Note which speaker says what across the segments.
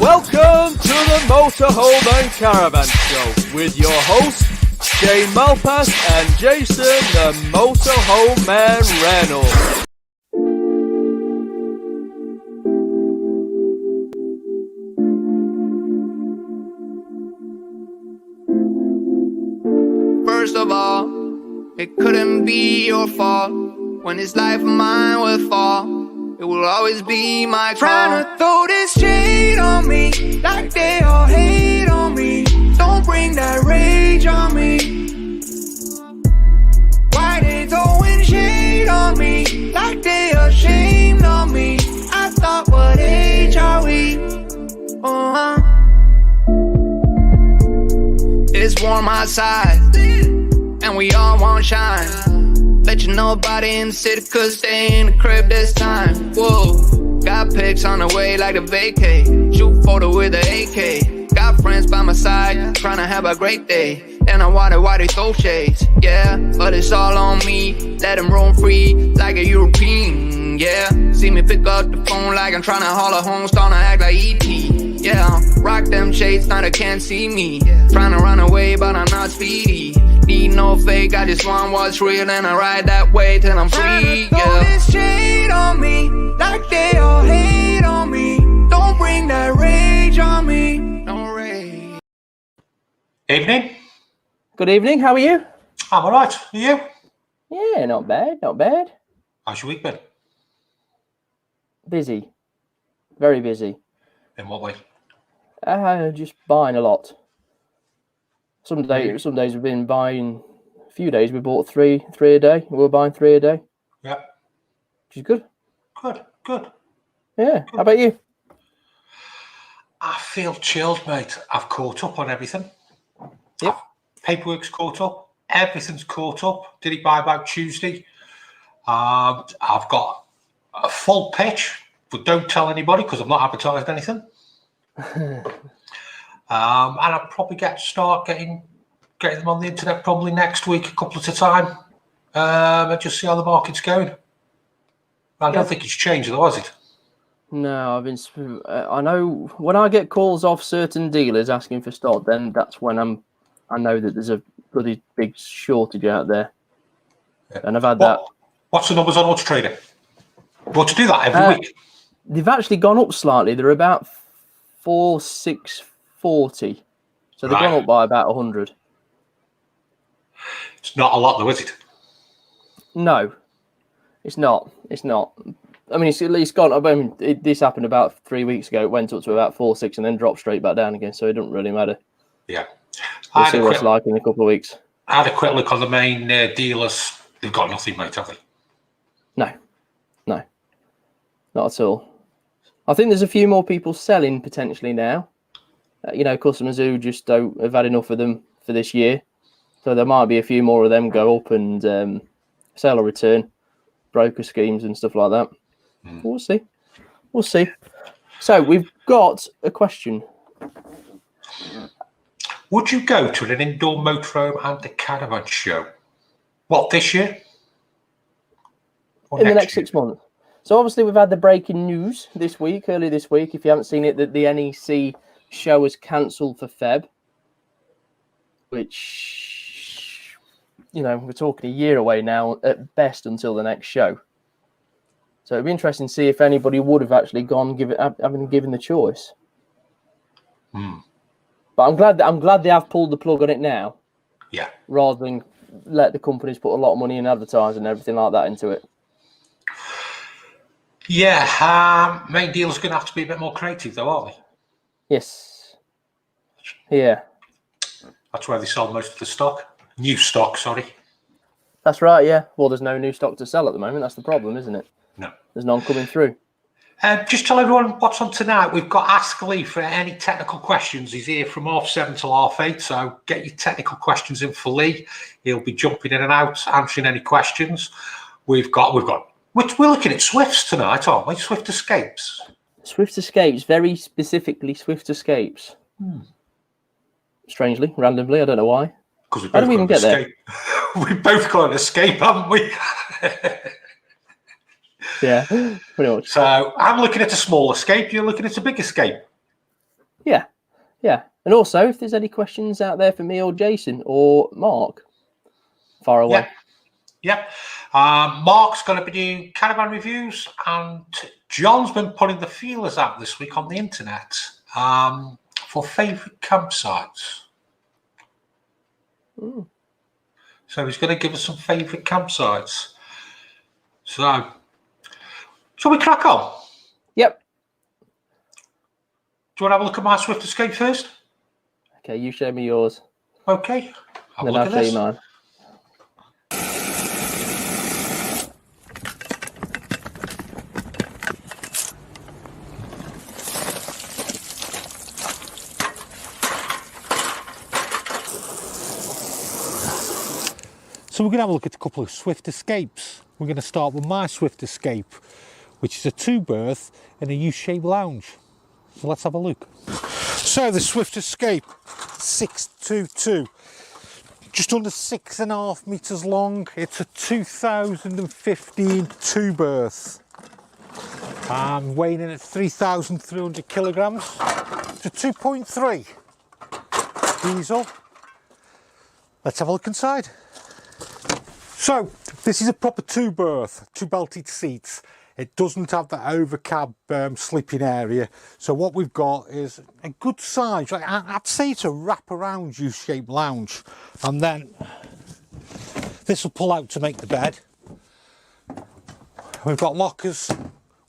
Speaker 1: Welcome to the Motorhome and Caravan Show with your hosts, Shane Malpass and Jason the Motorhome Man Reynolds.
Speaker 2: First of all, it couldn't be your fault. When this life of mine will fall, it will always be my fault. Trying to throw this shade on me, like they all hate on me. Don't bring that rage on me. Why they throwing shade on me, like they ashamed of me? I thought, what age are we? It's warm outside, and we all want shine. Let you know about it in the city, cause they in the crib this time. Whoa, got pics on the way like a vacay. Shoot photo with an AK. Got friends by my side, trying to have a great day. Then I wonder why they throw shades. Yeah, but it's all on me. Let them roam free like a European. Yeah, see me pick up the phone like I'm trying to haul a home, starting to act like E.T. Yeah, rock them shades, now they can't see me. Trying to run away, but I'm not speedy. Need no fake, I just want what's real, and I ride that way till I'm free. Yeah. Throw this shade on me, like they all hate on me. Don't bring that rage on me. No rage.
Speaker 3: Evening.
Speaker 1: Good evening, how are you?
Speaker 3: I'm alright. Are you?
Speaker 1: Yeah, not bad, not bad.
Speaker 3: How's your week been?
Speaker 1: Busy. Very busy.
Speaker 3: In what way?
Speaker 1: Just buying a lot. Some days we've been buying, a few days we bought three a day. We're buying 3 a day.
Speaker 3: Yeah.
Speaker 1: Which is good.
Speaker 3: Good.
Speaker 1: Yeah.
Speaker 3: Good.
Speaker 1: How about you?
Speaker 3: I feel chilled, mate. I've caught up on everything.
Speaker 1: Yep.
Speaker 3: Paperwork's caught up. Everything's caught up. Did it by about Tuesday. I've got a full pitch, but don't tell anybody because I've not advertised anything. And I'll probably start getting them on the internet probably next week, a couple at a time, and just see how the market's going. I don't think it's changed though, has it?
Speaker 1: No, I know when I get calls off certain dealers asking for stock, then that's when I know that there's a bloody big shortage out there.
Speaker 3: Yeah.
Speaker 1: And I've had that.
Speaker 3: What's the numbers on Auto Trader? Want to do that every week?
Speaker 1: They've actually gone up slightly. They're about 4,640. So they've gone up by about 100.
Speaker 3: It's not a lot though, is it?
Speaker 1: No, it's not. I mean, it's gone. I mean, this happened about 3 weeks ago. It went up to about 4.6 and then dropped straight back down again. So it doesn't really matter.
Speaker 3: Yeah.
Speaker 1: We'll see what it's like in a couple of weeks.
Speaker 3: I had a quick look on the main dealers. They've got nothing, mate, have they?
Speaker 1: No, not at all. I think there's a few more people selling potentially now. Customers who just have had enough of them for this year. So there might be a few more of them go up and sell or return, broker schemes and stuff like that. We'll see. So we've got a question.
Speaker 3: Would you go to an indoor motorhome and a caravan show? What, this year? Or
Speaker 1: In the next 6 months. So obviously we've had the breaking news early this week, if you haven't seen it, that the NEC show is cancelled for Feb, which, we're talking a year away now at best until the next show. So it'd be interesting to see if anybody would have actually gone, having given the choice. But I'm glad they have pulled the plug on it now.
Speaker 3: Yeah.
Speaker 1: Rather than let the companies put a lot of money in advertising and everything like that into it.
Speaker 3: Yeah, main dealers are going to have to be a bit more creative though, aren't they?
Speaker 1: Yes. Yeah.
Speaker 3: That's where they sell most of the stock. New stock, sorry.
Speaker 1: That's right, yeah. Well, there's no new stock to sell at the moment. That's the problem, isn't it?
Speaker 3: No.
Speaker 1: There's none coming through.
Speaker 3: Just tell everyone what's on tonight. We've got Ask Lee for any technical questions. He's here from 7:30 till 8:30. So get your technical questions in for Lee. He'll be jumping in and out, answering any questions. We're looking at Swifts tonight, aren't we? Swift Escapes.
Speaker 1: Swift Escapes, very specifically Swift Escapes. Strangely, randomly, I don't know why.
Speaker 3: Because
Speaker 1: how do we even get there?
Speaker 3: We've both got an escape, haven't we?
Speaker 1: Yeah, pretty much.
Speaker 3: So I'm looking at a small escape. You're looking at a big escape.
Speaker 1: Yeah. And also, if there's any questions out there for me or Jason or Mark, far away.
Speaker 3: Yep. Mark's going to be doing caravan reviews, and John's been putting the feelers out this week on the internet for favourite campsites.
Speaker 1: Ooh.
Speaker 3: So he's going to give us some favourite campsites. So, shall we crack on?
Speaker 1: Yep.
Speaker 3: Do you want to have a look at my Swift Escape first?
Speaker 1: Okay, you show me yours.
Speaker 3: Okay. Have a
Speaker 1: Then
Speaker 3: look
Speaker 1: I'll
Speaker 3: at
Speaker 1: show
Speaker 3: this.
Speaker 1: you mine.
Speaker 4: So we're going to have a look at a couple of Swift Escapes. We're going to start with my Swift Escape, which is a 2-berth in a U-shaped lounge. So let's have a look. So the Swift Escape 622, just under 6.5 metres long. It's a 2015 2-berth. Weighing in at 3,300 kilograms. It's a 2.3 diesel. Let's have a look inside. So this is a proper 2-berth, 2 belted seats. It doesn't have the overcab sleeping area. So what we've got is a good size, like I'd say it's a wraparound U-shaped lounge. And then this will pull out to make the bed. We've got lockers.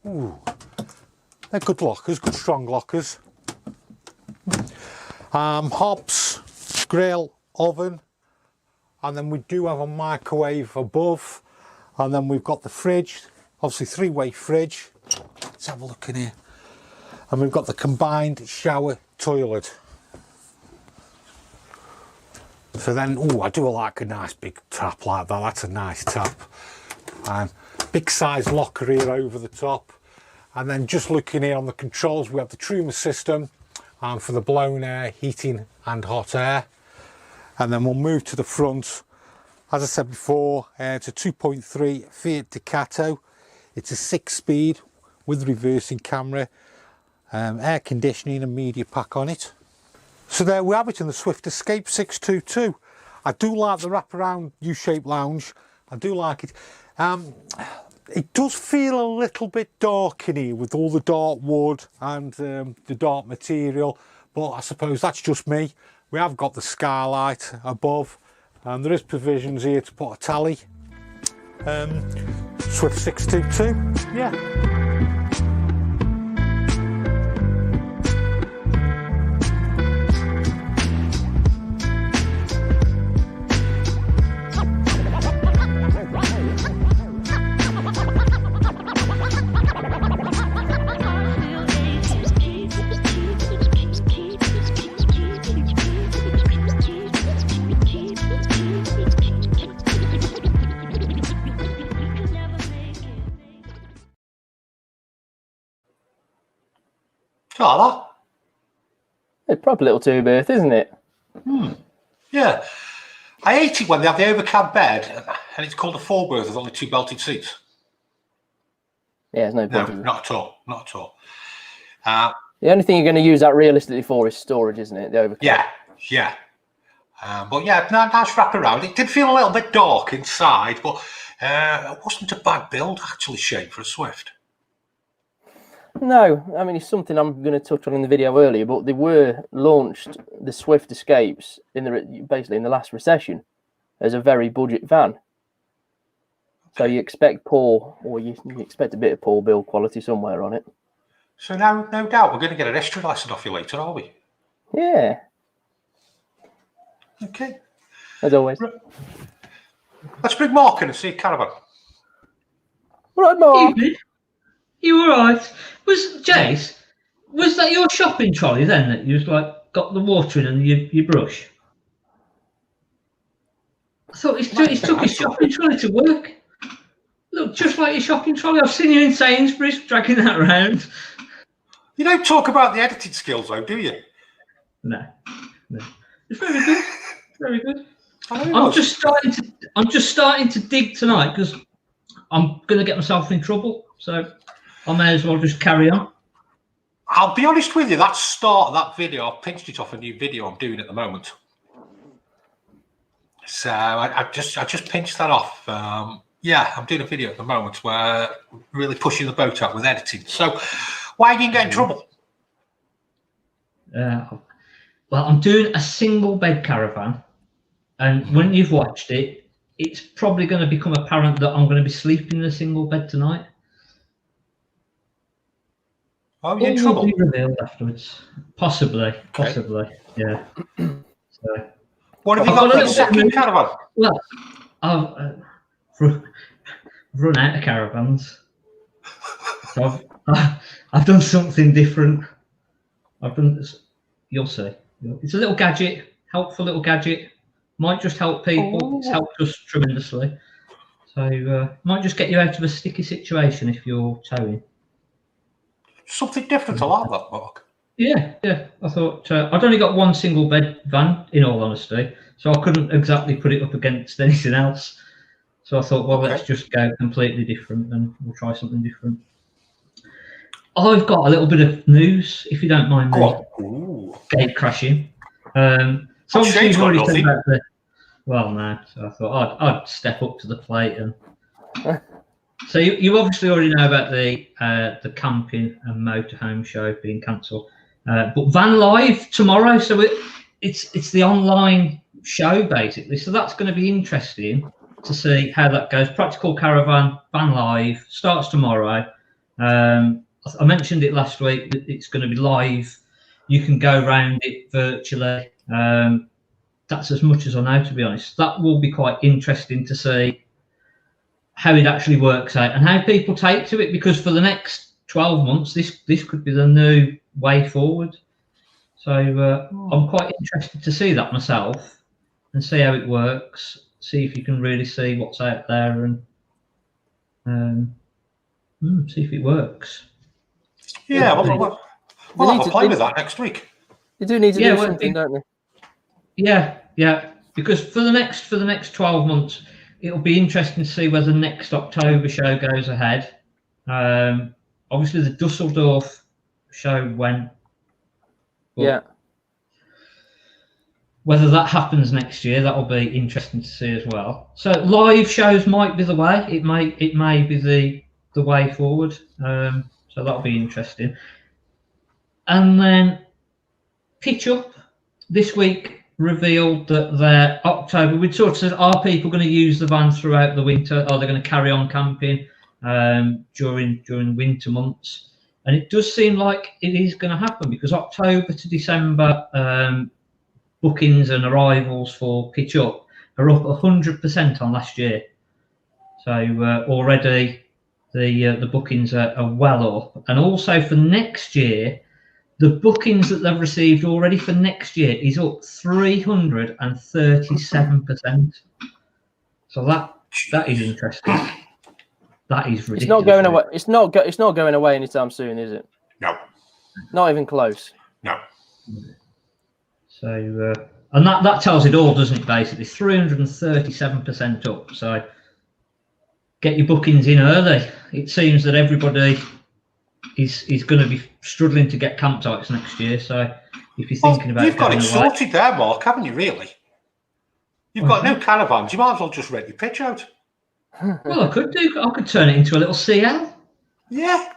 Speaker 4: Ooh, they're good lockers, good strong lockers. Hobs, grill, oven. And then we do have a microwave above. And then we've got the fridge, obviously 3-way fridge. Let's have a look in here. And we've got the combined shower toilet. So then, oh, I do like a nice big tap like that. That's a nice tap. Big size locker here over the top. And then just looking here on the controls, we have the Truma system for the blown air, heating and hot air. And then we'll move to the front. As I said before, it's a 2.3 Fiat Ducato. It's a 6-speed with reversing camera, air conditioning and media pack on it. So there we have it in the Swift Escape 622. I do like the wraparound U-shaped lounge. I do like it. It does feel a little bit dark in here with all the dark wood and the dark material, but I suppose that's just me. We have got the skylight above, and there is provisions here to put a tally. Swift 622, yeah.
Speaker 3: Like that.
Speaker 1: It's a proper little 2-berth, isn't it?
Speaker 3: Yeah. I hate it when they have the overcab bed and it's called a 4-berth with only 2 belted seats.
Speaker 1: Yeah, there's no
Speaker 3: No,
Speaker 1: point.
Speaker 3: not at all. Not at all.
Speaker 1: The only thing you're going to use that realistically for is storage, isn't it? The overcab.
Speaker 3: Yeah. But yeah, nice wrap around. It did feel a little bit dark inside, but it wasn't a bad build, actually, Shane, for a Swift.
Speaker 1: No, I mean, it's something I'm going to touch on in the video earlier, but they were launched, the Swift Escapes, basically in the last recession as a very budget van. So you expect you expect a bit of poor build quality somewhere on it.
Speaker 3: So no doubt we're going to get an history lesson off you later, are we?
Speaker 1: Yeah.
Speaker 3: Okay.
Speaker 1: As always.
Speaker 3: Let's bring Mark in and see a caravan.
Speaker 1: Right, Mark.
Speaker 5: You all right? Jace, was that your shopping trolley then that you got the water in and your brush? I thought he's took his shopping trolley to work. Look, just like your shopping trolley. I've seen you in Sainsbury's dragging that around.
Speaker 3: You don't talk about the editing skills, though, do you?
Speaker 5: No. It's very good. Very good.
Speaker 3: I'm
Speaker 5: just starting to dig tonight because I'm going to get myself in trouble. So I may as well just carry on.
Speaker 3: I'll be honest with you, that start of that video, I've pinched it off a new video I'm doing at the moment. So I just pinched that off. Yeah, I'm doing a video at the moment where I'm really pushing the boat out with editing. So why are you get in trouble?
Speaker 5: Well, I'm doing a single bed caravan, and when you've watched it, it's probably going to become apparent that I'm going to be sleeping in a single bed tonight.
Speaker 3: Oh, you're in trouble?
Speaker 5: Will be revealed afterwards. Possibly, yeah. So,
Speaker 3: what have you got for the second caravan?
Speaker 5: Well, I've run out of caravans. So I've done something different. You'll see. It's a little gadget, helpful little gadget. Might just help people. It's helped us tremendously. So might just get you out of a sticky situation if you're towing.
Speaker 3: Something different, I like that, Mark.
Speaker 5: Yeah. I thought I'd only got one single bed van, in all honesty, so I couldn't exactly put it up against anything else. So I thought, well, let's just go completely different and we'll try something different. I've got a little bit of news, if you don't mind me gate crashing. So obviously you've already said about the... Well, no. So I thought I'd step up to the plate. And so you obviously already know about the camping and motorhome show being cancelled. But Van Live tomorrow, so it's the online show, basically. So that's going to be interesting to see how that goes. Practical Caravan, Van Live, starts tomorrow. I mentioned it last week that it's going to be live. You can go around it virtually. That's as much as I know, to be honest. That will be quite interesting to see how it actually works out and how people take to it, because for the next 12 months, this could be the new way forward. So I'm quite interested to see that myself and see how it works, see if you can really see what's out there and see if it works.
Speaker 3: Yeah, we'll have a play with that next week.
Speaker 1: You do need to do something, don't you?
Speaker 5: Yeah. Because for the next 12 months, it'll be interesting to see whether next October show goes ahead. Obviously, the Dusseldorf show went.
Speaker 1: Yeah.
Speaker 5: Whether that happens next year, that'll be interesting to see as well. So live shows might be the way. It may be the way forward. So that'll be interesting. And then Pitch Up this week revealed that their October, we'd sort of said, are people going to use the van throughout the winter? Are they going to carry on camping during winter months? And it does seem like it is going to happen, because October to December bookings and arrivals for Pitch Up are up 100% on last year. So already the bookings are well up. And also for next year, the bookings that they've received already for next year is up 337%. So that is interesting. That is ridiculous.
Speaker 1: It's not going away. It's not going away anytime soon, is it?
Speaker 3: No.
Speaker 1: Not even close.
Speaker 3: No.
Speaker 5: So and that tells it all, doesn't it? Basically, 337% up. So get your bookings in early. It seems that everybody is going to be struggling to get campsites next year. So if you're thinking about,
Speaker 3: you've got it sorted there, Mark, haven't you? Really? You've got no caravans. You might as well just rent your pitch out.
Speaker 5: Well, I could turn it into a little CL.
Speaker 3: Yeah.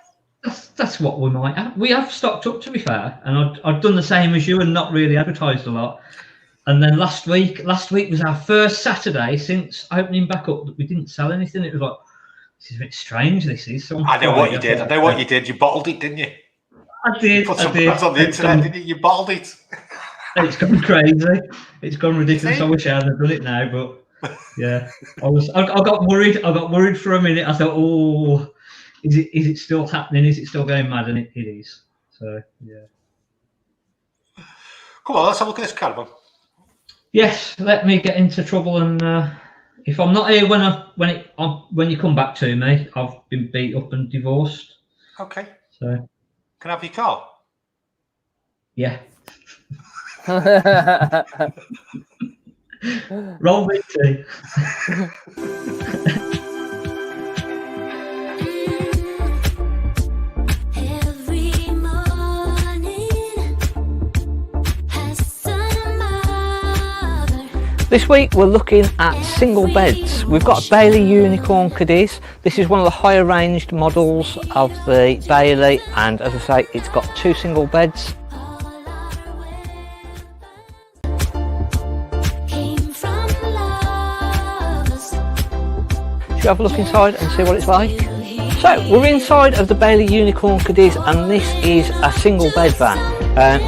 Speaker 5: That's what we might have. We have stocked up, to be fair, and I've done the same as you and not really advertised a lot. And then last week was our first Saturday since opening back up that we didn't sell anything. It was like, this is a bit strange. This is. So
Speaker 3: I know what you did. You bottled it, didn't you?
Speaker 5: I did.
Speaker 3: You put some ads on the internet, didn't you? You bottled it.
Speaker 5: It's gone crazy. It's gone ridiculous. I wish I hadn't done it now, but yeah, I got worried. I got worried for a minute. I thought, oh, is it still happening? Is it still going mad? And it is. So yeah.
Speaker 3: Come on, let's have a look at this caravan.
Speaker 5: Yes, let me get into trouble, and if I'm not here when you come back to me, I've been beat up and divorced.
Speaker 3: Okay.
Speaker 5: So
Speaker 3: can I have your car?
Speaker 5: Yeah. Roll me too.
Speaker 6: Every morning This week we're looking at single beds. We've got a Bailey Unicorn Cadiz. This is one of the higher ranged models of the Bailey, and as I say, it's got 2 single beds. Should we have a look inside and see what it's like? So we're inside of the Bailey Unicorn Cadiz, and this is a single bed van.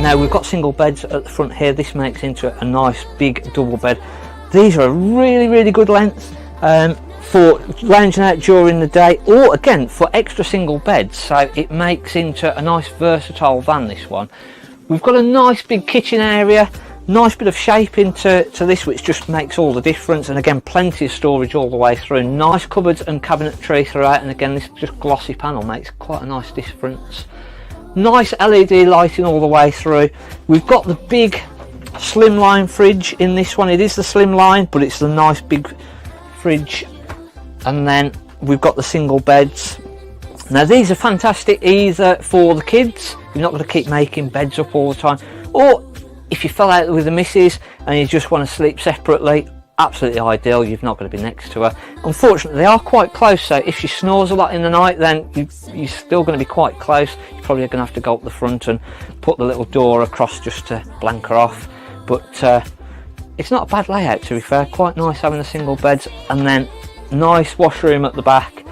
Speaker 6: Now we've got single beds at the front here. This makes into a nice big double bed. These are a really good length for lounging out during the day, or again for extra single beds, so it makes into a nice versatile van, this one. We've got a nice big kitchen area, nice bit of shaping to this, which just makes all the difference, and again plenty of storage all the way through. Nice cupboards and cabinetry throughout, and again this just glossy panel makes quite a nice difference. Nice LED lighting all the way through. We've got the big slimline fridge in this one. It is the slimline, but it's the nice big fridge. And then we've got the single beds. Now these are fantastic either for the kids, you're not going to keep making beds up all the time, or if you fell out with the missus and you just want to sleep separately, absolutely ideal. You've not got to be next to her. Unfortunately, they are quite close, so if she snores a lot in the night, then you're still going to be quite close. You're probably going to have to go up the front and put the little door across just to blank her off. But it's not a bad layout, to be fair. Quite nice having the single beds, and then nice washroom at the back.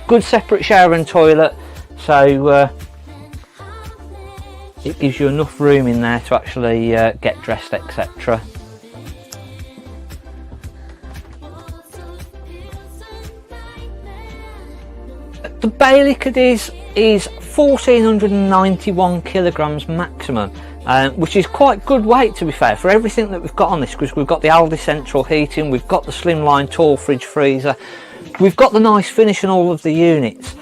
Speaker 6: Good separate shower and toilet, so it gives you enough room in there to actually get dressed, etc. The Bailey Cadiz is 1491 kilograms maximum, which is quite good weight, to be fair, for everything that we've got on this, because we've got the Aldi central heating, we've got the slimline tall fridge freezer, we've got the nice finish in all of the units.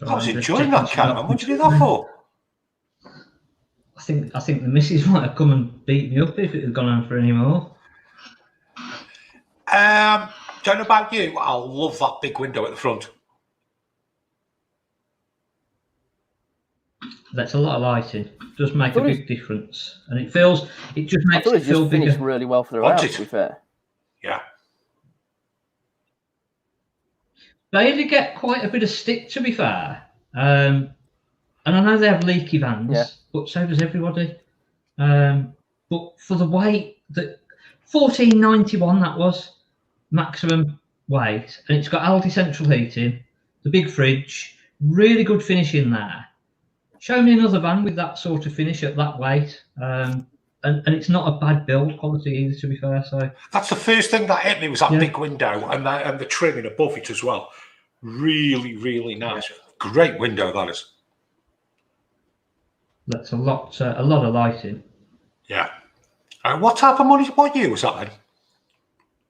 Speaker 3: I was enjoying that caravan. What did you do that for?
Speaker 5: I think the missus might have come and beat me up if it had gone on for any more.
Speaker 3: Don't know about you. I love that big window at the front.
Speaker 5: That's a lot of lighting. It does make a big difference, and it just makes it feel bigger.
Speaker 1: Finished really well for the house, to be fair.
Speaker 3: Yeah.
Speaker 5: They did get quite a bit of stick, to be fair. And I know they have leaky vans, but so does everybody. But for the weight, that 1491 that was maximum weight, and it's got Aldi central heating, the big fridge, really good finish in there. Show me another van with that sort of finish at that weight, and it's not a bad build quality either, to be fair. So
Speaker 3: that's the first thing that hit me, was that big window and the trimming above it as well. Really nice. Great window that is.
Speaker 5: That's a lot of lighting.
Speaker 3: Yeah. What type of money? What year was that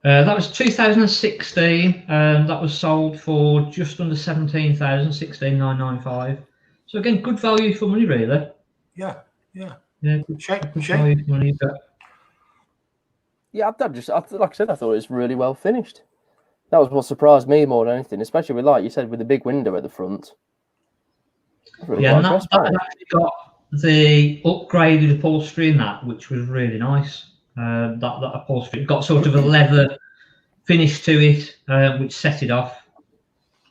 Speaker 3: then?
Speaker 5: That was 2016. That was sold for just under 17,000, 16,995. So again, good value for money, really.
Speaker 3: Yeah.
Speaker 5: Good value for money. But...
Speaker 1: Yeah, like I said, I thought it was really well finished. That was what surprised me more than anything, especially with, like you said, with the big window at the front. Really
Speaker 5: and that actually got the upgraded upholstery in that, which was really nice. That upholstery got sort of a leather finish to it, which set it off.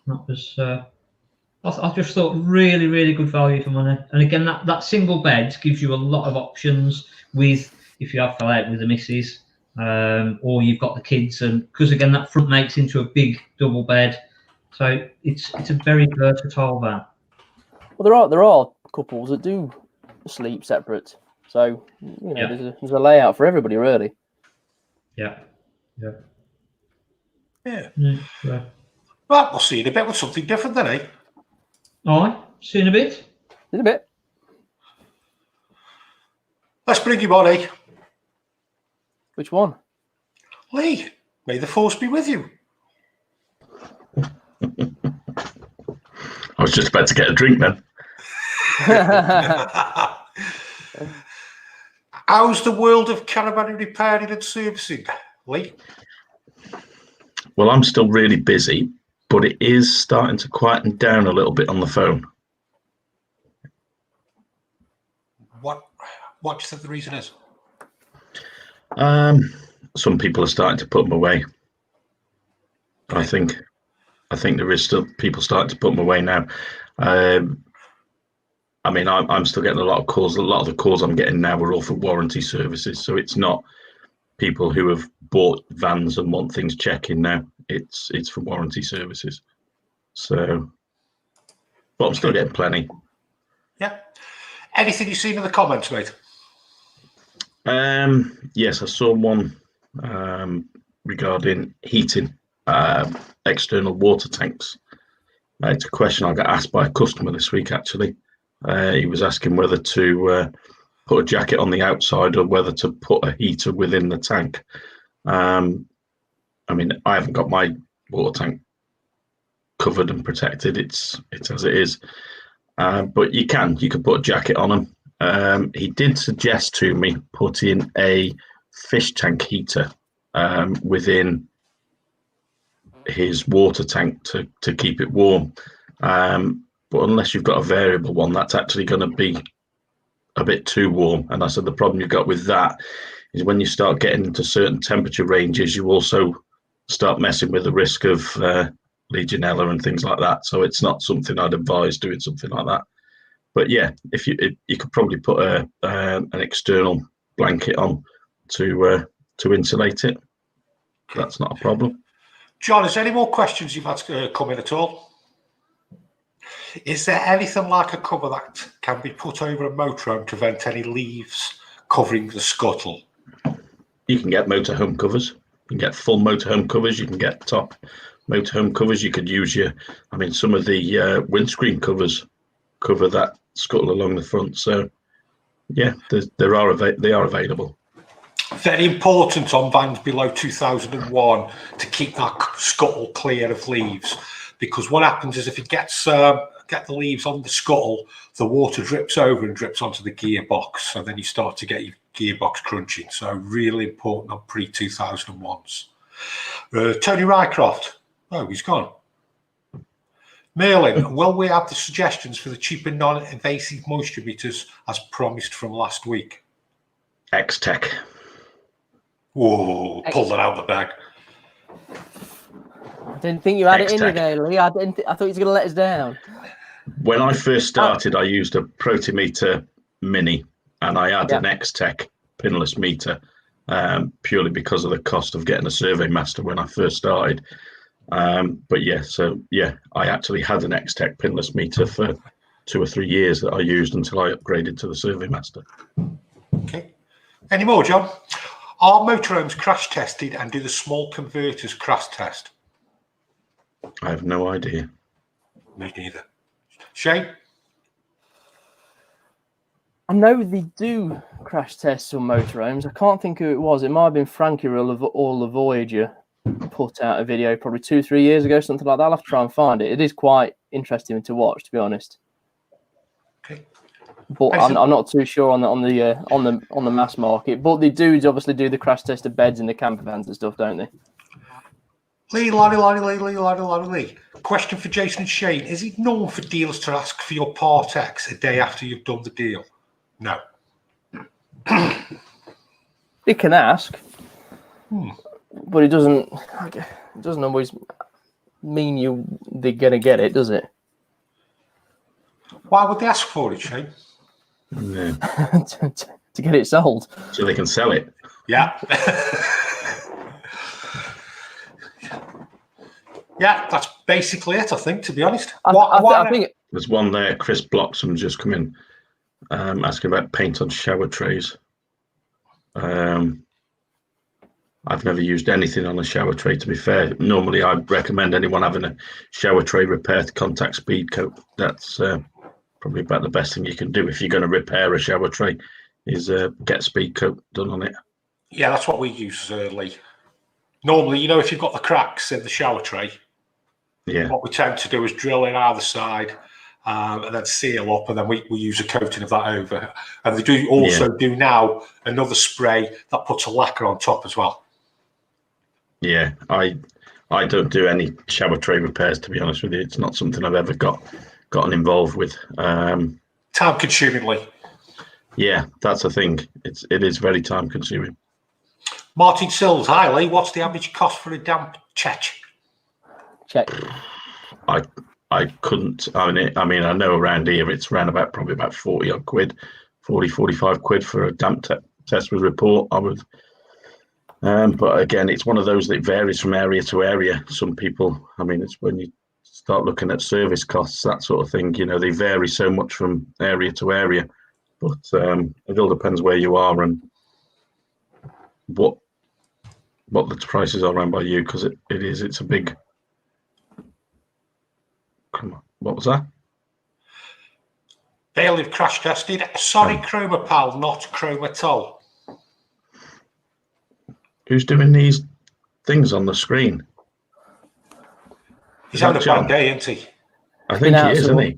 Speaker 5: That was, I just thought, really good value for money. And again, that single bed gives you a lot of options with, if you have fell out with the missus, or you've got the kids, and because again that front makes into a big double bed, so it's a very versatile van.
Speaker 1: Well, there are couples that do sleep separate, so there's a layout for everybody, really.
Speaker 3: Yeah. Well, we'll see in a bit with something different then, eh?
Speaker 5: All right, see you in a bit.
Speaker 1: In a bit.
Speaker 3: Let's bring him on, eh?
Speaker 1: Which one?
Speaker 3: Lee, may the force be with you.
Speaker 7: was just about to get a drink then.
Speaker 3: How's the world of caravan repairing and servicing, Lee?
Speaker 7: Well, I'm still really busy, but it is starting to quieten down a little bit on the phone.
Speaker 3: What do you think the reason is?
Speaker 7: Some people are starting to put them away. I think there is still people starting to put them away now. I mean, I'm still getting a lot of calls. A lot of the calls I'm getting now are all for warranty services. So it's not people who have bought vans and want things checking now. It's for warranty services. So, but I'm still getting plenty.
Speaker 3: Yeah. Anything you've seen in the comments, mate?
Speaker 7: Yes, I saw one regarding heating external water tanks. It's a question I got asked by a customer this week, actually. He was asking whether to put a jacket on the outside or whether to put a heater within the tank. I mean, I haven't got my water tank covered and protected. It's as it is. But you can put a jacket on them. He did suggest to me putting a fish tank heater within his water tank to keep it warm. But unless you've got a variable one, that's actually going to be a bit too warm. And I said the problem you've got with that is when you start getting into certain temperature ranges, you also start messing with the risk of Legionella and things like that. So it's not something I'd advise doing something like that. But yeah, if you could probably put an external blanket on to insulate it. That's not a problem.
Speaker 3: John, is there any more questions you've had come in at all? Is there anything like a cover that can be put over a motorhome to prevent any leaves covering the scuttle?
Speaker 7: You can get motorhome covers. You can get full motorhome covers. You can get top motorhome covers. You could use some of the windscreen covers cover that scuttle along the front. So yeah, they are available.
Speaker 3: Very important on vans below 2001 to keep that scuttle clear of leaves, because what happens is if it gets the leaves on the scuttle, the water drips over and drips onto the gearbox, and then you start to get your gearbox crunching. So really important on pre-2001s. Tony Rycroft. Oh, he's gone. Merlin, will we have the suggestions for the cheaper non-invasive moisture meters as promised from last week?
Speaker 7: X-Tech.
Speaker 3: Whoa, pull that out of the bag.
Speaker 1: I didn't think you had it in you there, Lee. I thought you was going to let us down.
Speaker 7: When I first started, I used a Protimeter Mini, and I had an X-Tech pinless meter, purely because of the cost of getting a survey master when I first started. But yeah, I actually had an X-Tech pinless meter for 2 or 3 years that I used until I upgraded to the survey master.
Speaker 3: Okay. Any more, John? Are motorhomes crash tested, and do the small converters crash test?
Speaker 7: I have no idea.
Speaker 3: Me neither. Shane?
Speaker 1: I know they do crash tests on motorhomes. I can't think who it was. It might have been Frankie or the Voyager put out a video probably 2-3 years ago, something like that. I'll have to try and find it. It is quite interesting to watch, to be honest.
Speaker 3: Okay.
Speaker 1: But I'm not too sure on the mass market. But they do obviously do the crash test of beds in the camper vans and stuff, don't they?
Speaker 3: Lee. Question for Jason and Shane. Is it normal for dealers to ask for your Part X a day after you've done the deal? No.
Speaker 1: They can ask, but it doesn't always mean they're going to get it, does it?
Speaker 3: Why would they ask for it, Shane?
Speaker 7: Yeah.
Speaker 1: to get it sold. So
Speaker 7: they can sell it.
Speaker 3: Yeah. Yeah, that's basically it, I think, to be honest. I think
Speaker 7: there's one there. Chris Bloxham just come in asking about paint on shower trays. I've never used anything on a shower tray, to be fair. Normally, I'd recommend anyone having a shower tray repair to contact speed coat. That's probably about the best thing you can do if you're going to repair a shower tray, is get speed coat done on it.
Speaker 3: Yeah, that's what we use, Lee. Normally, if you've got the cracks in the shower tray, what we tend to do is drill in either side, and then seal up, and then we use a coating of that over. And they do also do now another spray that puts a lacquer on top as well.
Speaker 7: Yeah, I don't do any shower tray repairs, to be honest with you. It's not something I've ever gotten involved with. Time
Speaker 3: consumingly.
Speaker 7: Yeah, that's the thing. It is very time consuming.
Speaker 3: Martin Sills, hi Lee, what's the average cost for a damp check?
Speaker 7: I couldn't. I mean, I know around here it's around about probably about 40 odd quid, 45 quid for a damp test with report. I would. But again, it's one of those that varies from area to area. Some people, I mean, it's when you start looking at service costs, that sort of thing, you know, they vary so much from area to area. But it all depends where you are and what the prices are around by you, because it's a big. Come on, what was that?
Speaker 3: They'll have crash tested. Sorry, Chroma Pal, not Chromatol.
Speaker 7: Who's doing these things on the screen?
Speaker 3: He's having a bad day, isn't he?
Speaker 7: I think he is, isn't he?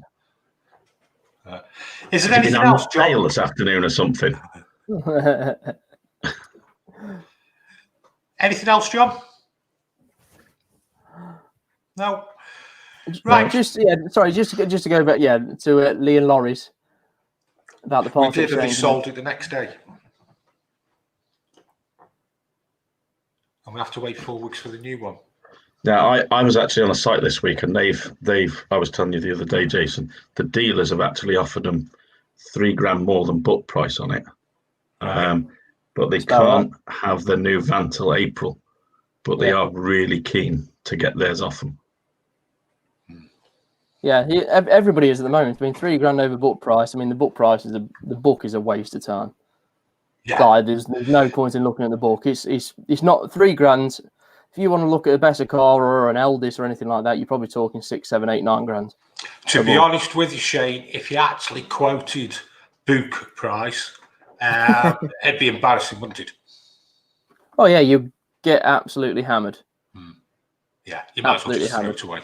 Speaker 3: Is there anything else, John?
Speaker 7: This afternoon or something?
Speaker 3: Anything else, John? No. Right.
Speaker 1: Just to go back, to Lee and Laurie's about the part.
Speaker 3: We did, and they sold it the next day. And we have to wait 4 weeks for the new one.
Speaker 7: Now, I was actually on a site this week, and they've I was telling you the other day, Jason, the dealers have actually offered them $3,000 more than book price on it. But they can't have the new van till April. But they are really keen to get theirs off them.
Speaker 1: Yeah, everybody is at the moment. I mean, $3,000 over book price. I mean, the book price is the book is a waste of time. Yeah. Like, there's no point in looking at the book. It's not $3,000. If you want to look at a better car or an Eldis or anything like that, you're probably talking 6, 7, 8, 9 grand.
Speaker 3: To be honest with you, Shane, if you actually quoted book price, it'd be embarrassing, wouldn't it?
Speaker 1: Oh yeah, you get absolutely hammered.
Speaker 3: Yeah, you might as well just throw it away.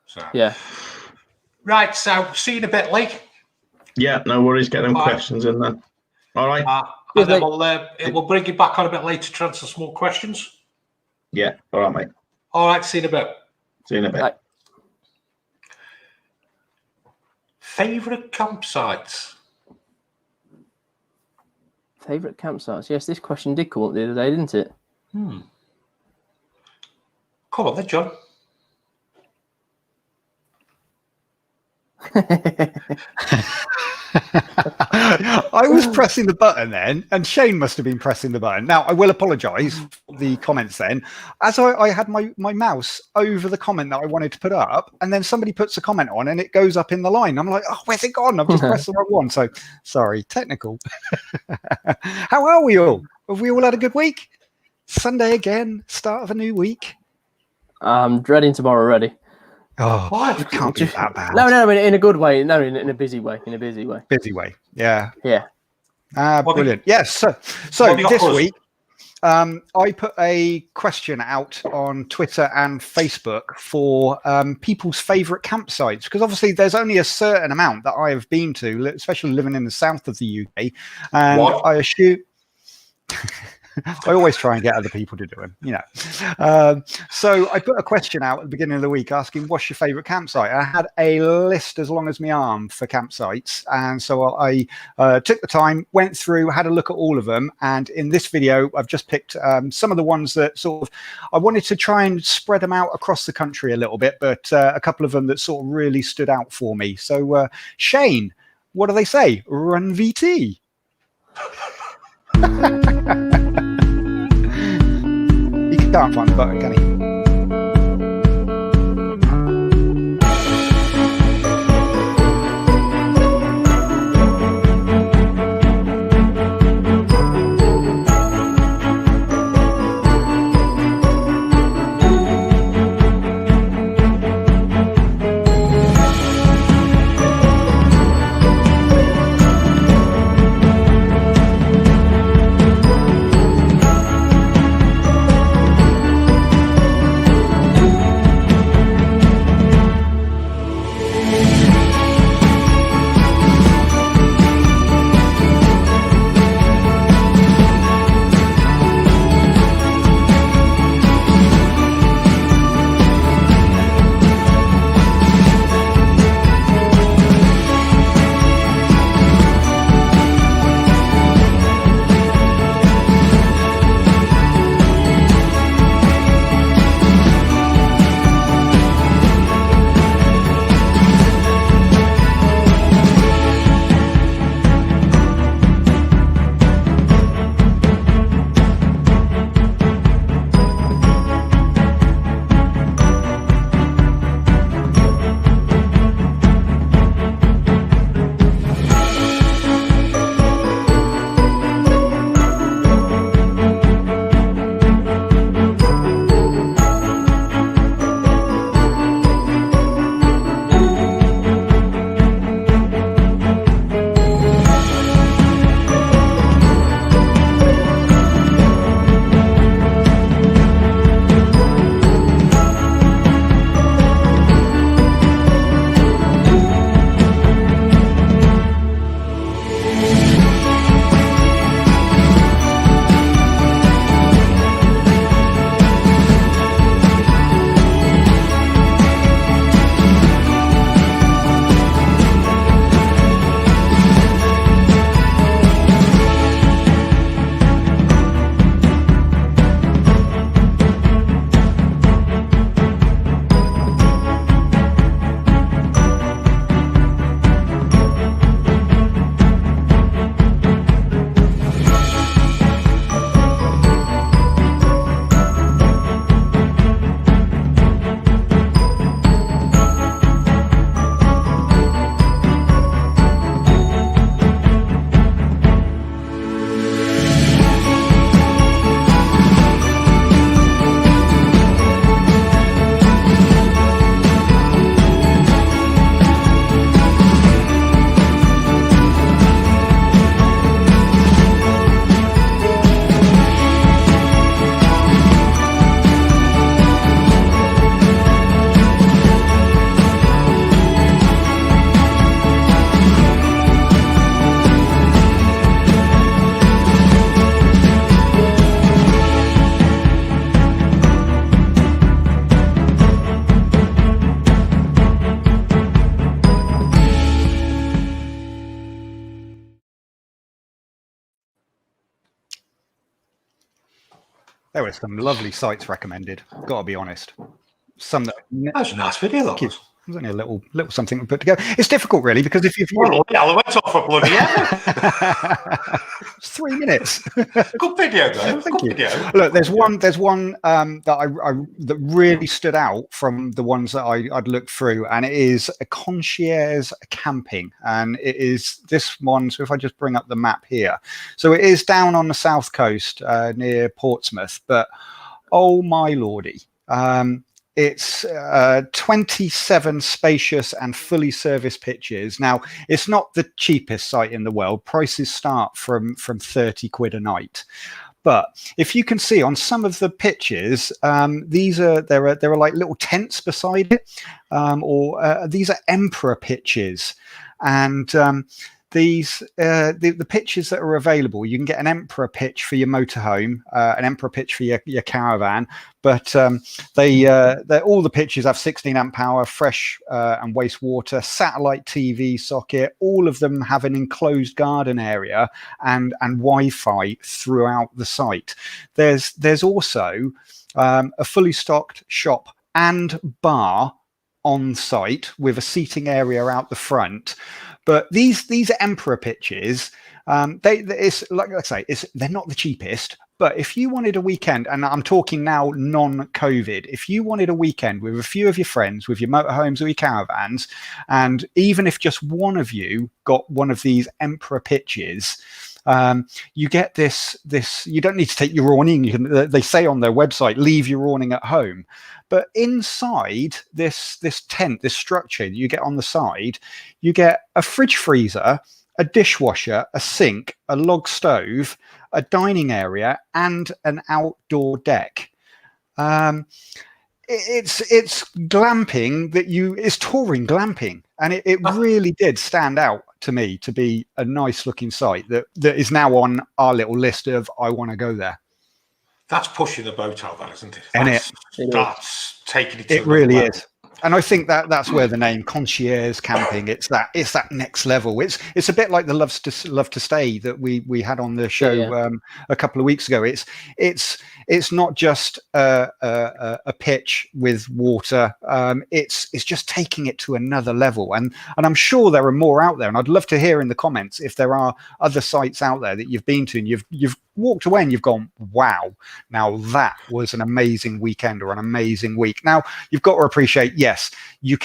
Speaker 3: So.
Speaker 1: Yeah.
Speaker 3: Right, so see you in a bit, Lee.
Speaker 7: Yeah, no worries. Get them questions in then. All right.
Speaker 3: And then we'll bring you back on a bit later to answer some more questions.
Speaker 7: Yeah. All right, mate.
Speaker 3: All right. See you in a bit.
Speaker 7: See you in a bit.
Speaker 1: Right.
Speaker 3: Favourite campsites?
Speaker 1: Favourite campsites? Yes, this question did come up the other day, didn't it?
Speaker 3: Come on then, John.
Speaker 8: I was pressing the button then, and Shane must have been pressing the button. Now, I will apologise for the comments then. As I had my mouse over the comment that I wanted to put up, and then somebody puts a comment on and it goes up in the line. I'm like, oh, where's it gone? I've just pressed the wrong one. So, sorry, technical. How are we all? Have we all had a good week? Sunday again, start of a new week.
Speaker 1: I'm dreading tomorrow already.
Speaker 8: Oh, it can't be that bad.
Speaker 1: No, in a good way. No, in a busy way. In a busy way.
Speaker 8: Busy way, yeah.
Speaker 1: Yeah.
Speaker 8: Brilliant. Yes. So this week, I put a question out on Twitter and Facebook for people's favourite campsites, because obviously there's only a certain amount that I have been to, especially living in the south of the UK, and I assume. I always try and get other people to do them, you know. So I put a question out at the beginning of the week asking, what's your favourite campsite? I had a list as long as my arm for campsites. And so I took the time, went through, had a look at all of them. And in this video, I've just picked some of the ones that sort of, I wanted to try and spread them out across the country a little bit, but a couple of them that sort of really stood out for me. So Shane, what do they say? Run VT. He can't find the button, can he? There were some lovely sites recommended. Got to be honest. Some that
Speaker 3: was a nice video. That was.
Speaker 8: It was only a little something we put together. It's difficult, really, because if you've
Speaker 3: I went off a bloody hour.
Speaker 8: It's 3 minutes.
Speaker 3: Good video, though.
Speaker 8: Thank you.
Speaker 3: Video.
Speaker 8: Look, there's one that really stood out from the ones that I'd looked through, and it is a Concierge Camping, and it is this one. So if I just bring up the map here, so it is down on the south coast near Portsmouth, but oh my lordy. It's 27 spacious and fully serviced pitches. Now, it's not the cheapest site in the world. Prices start from 30 quid a night. But if you can see on some of the pitches, there are like little tents beside it, or these are emperor pitches, and the pitches that are available, you can get an emperor pitch for your motorhome, an emperor pitch for your caravan, but all the pitches have 16 amp power, fresh and wastewater, satellite TV socket. All of them have an enclosed garden area and Wi-Fi throughout the site. There's also a fully stocked shop and bar on site with a seating area out the front. But these emperor pitches, it's like I say, they're not the cheapest. But if you wanted a weekend, and I'm talking now non-COVID, if you wanted a weekend with a few of your friends, with your motorhomes or your caravans, and even if just one of you got one of these emperor pitches, you get this. You don't need to take your awning. They say on their website, leave your awning at home. But inside this tent, this structure that you get on the side, you get a fridge freezer, a dishwasher, a sink, a log stove, a dining area, and an outdoor deck. It's glamping it's touring glamping, and it really did stand out to me to be a nice looking site that is now on our little list of I want to go there.
Speaker 3: That's pushing the boat out, that isn't it? That's taking it.
Speaker 8: It really is. And I think that's where the name Concierge Camping, it's that next level. It's a bit like the Love to Stay that we had on the show a couple of weeks ago. It's not just a pitch with water. It's just taking it to another level. And I'm sure there are more out there. And I'd love to hear in the comments if there are other sites out there that you've been to and you've walked away and you've gone, wow, now that was an amazing weekend or an amazing week. Now, you've got to appreciate, yes, you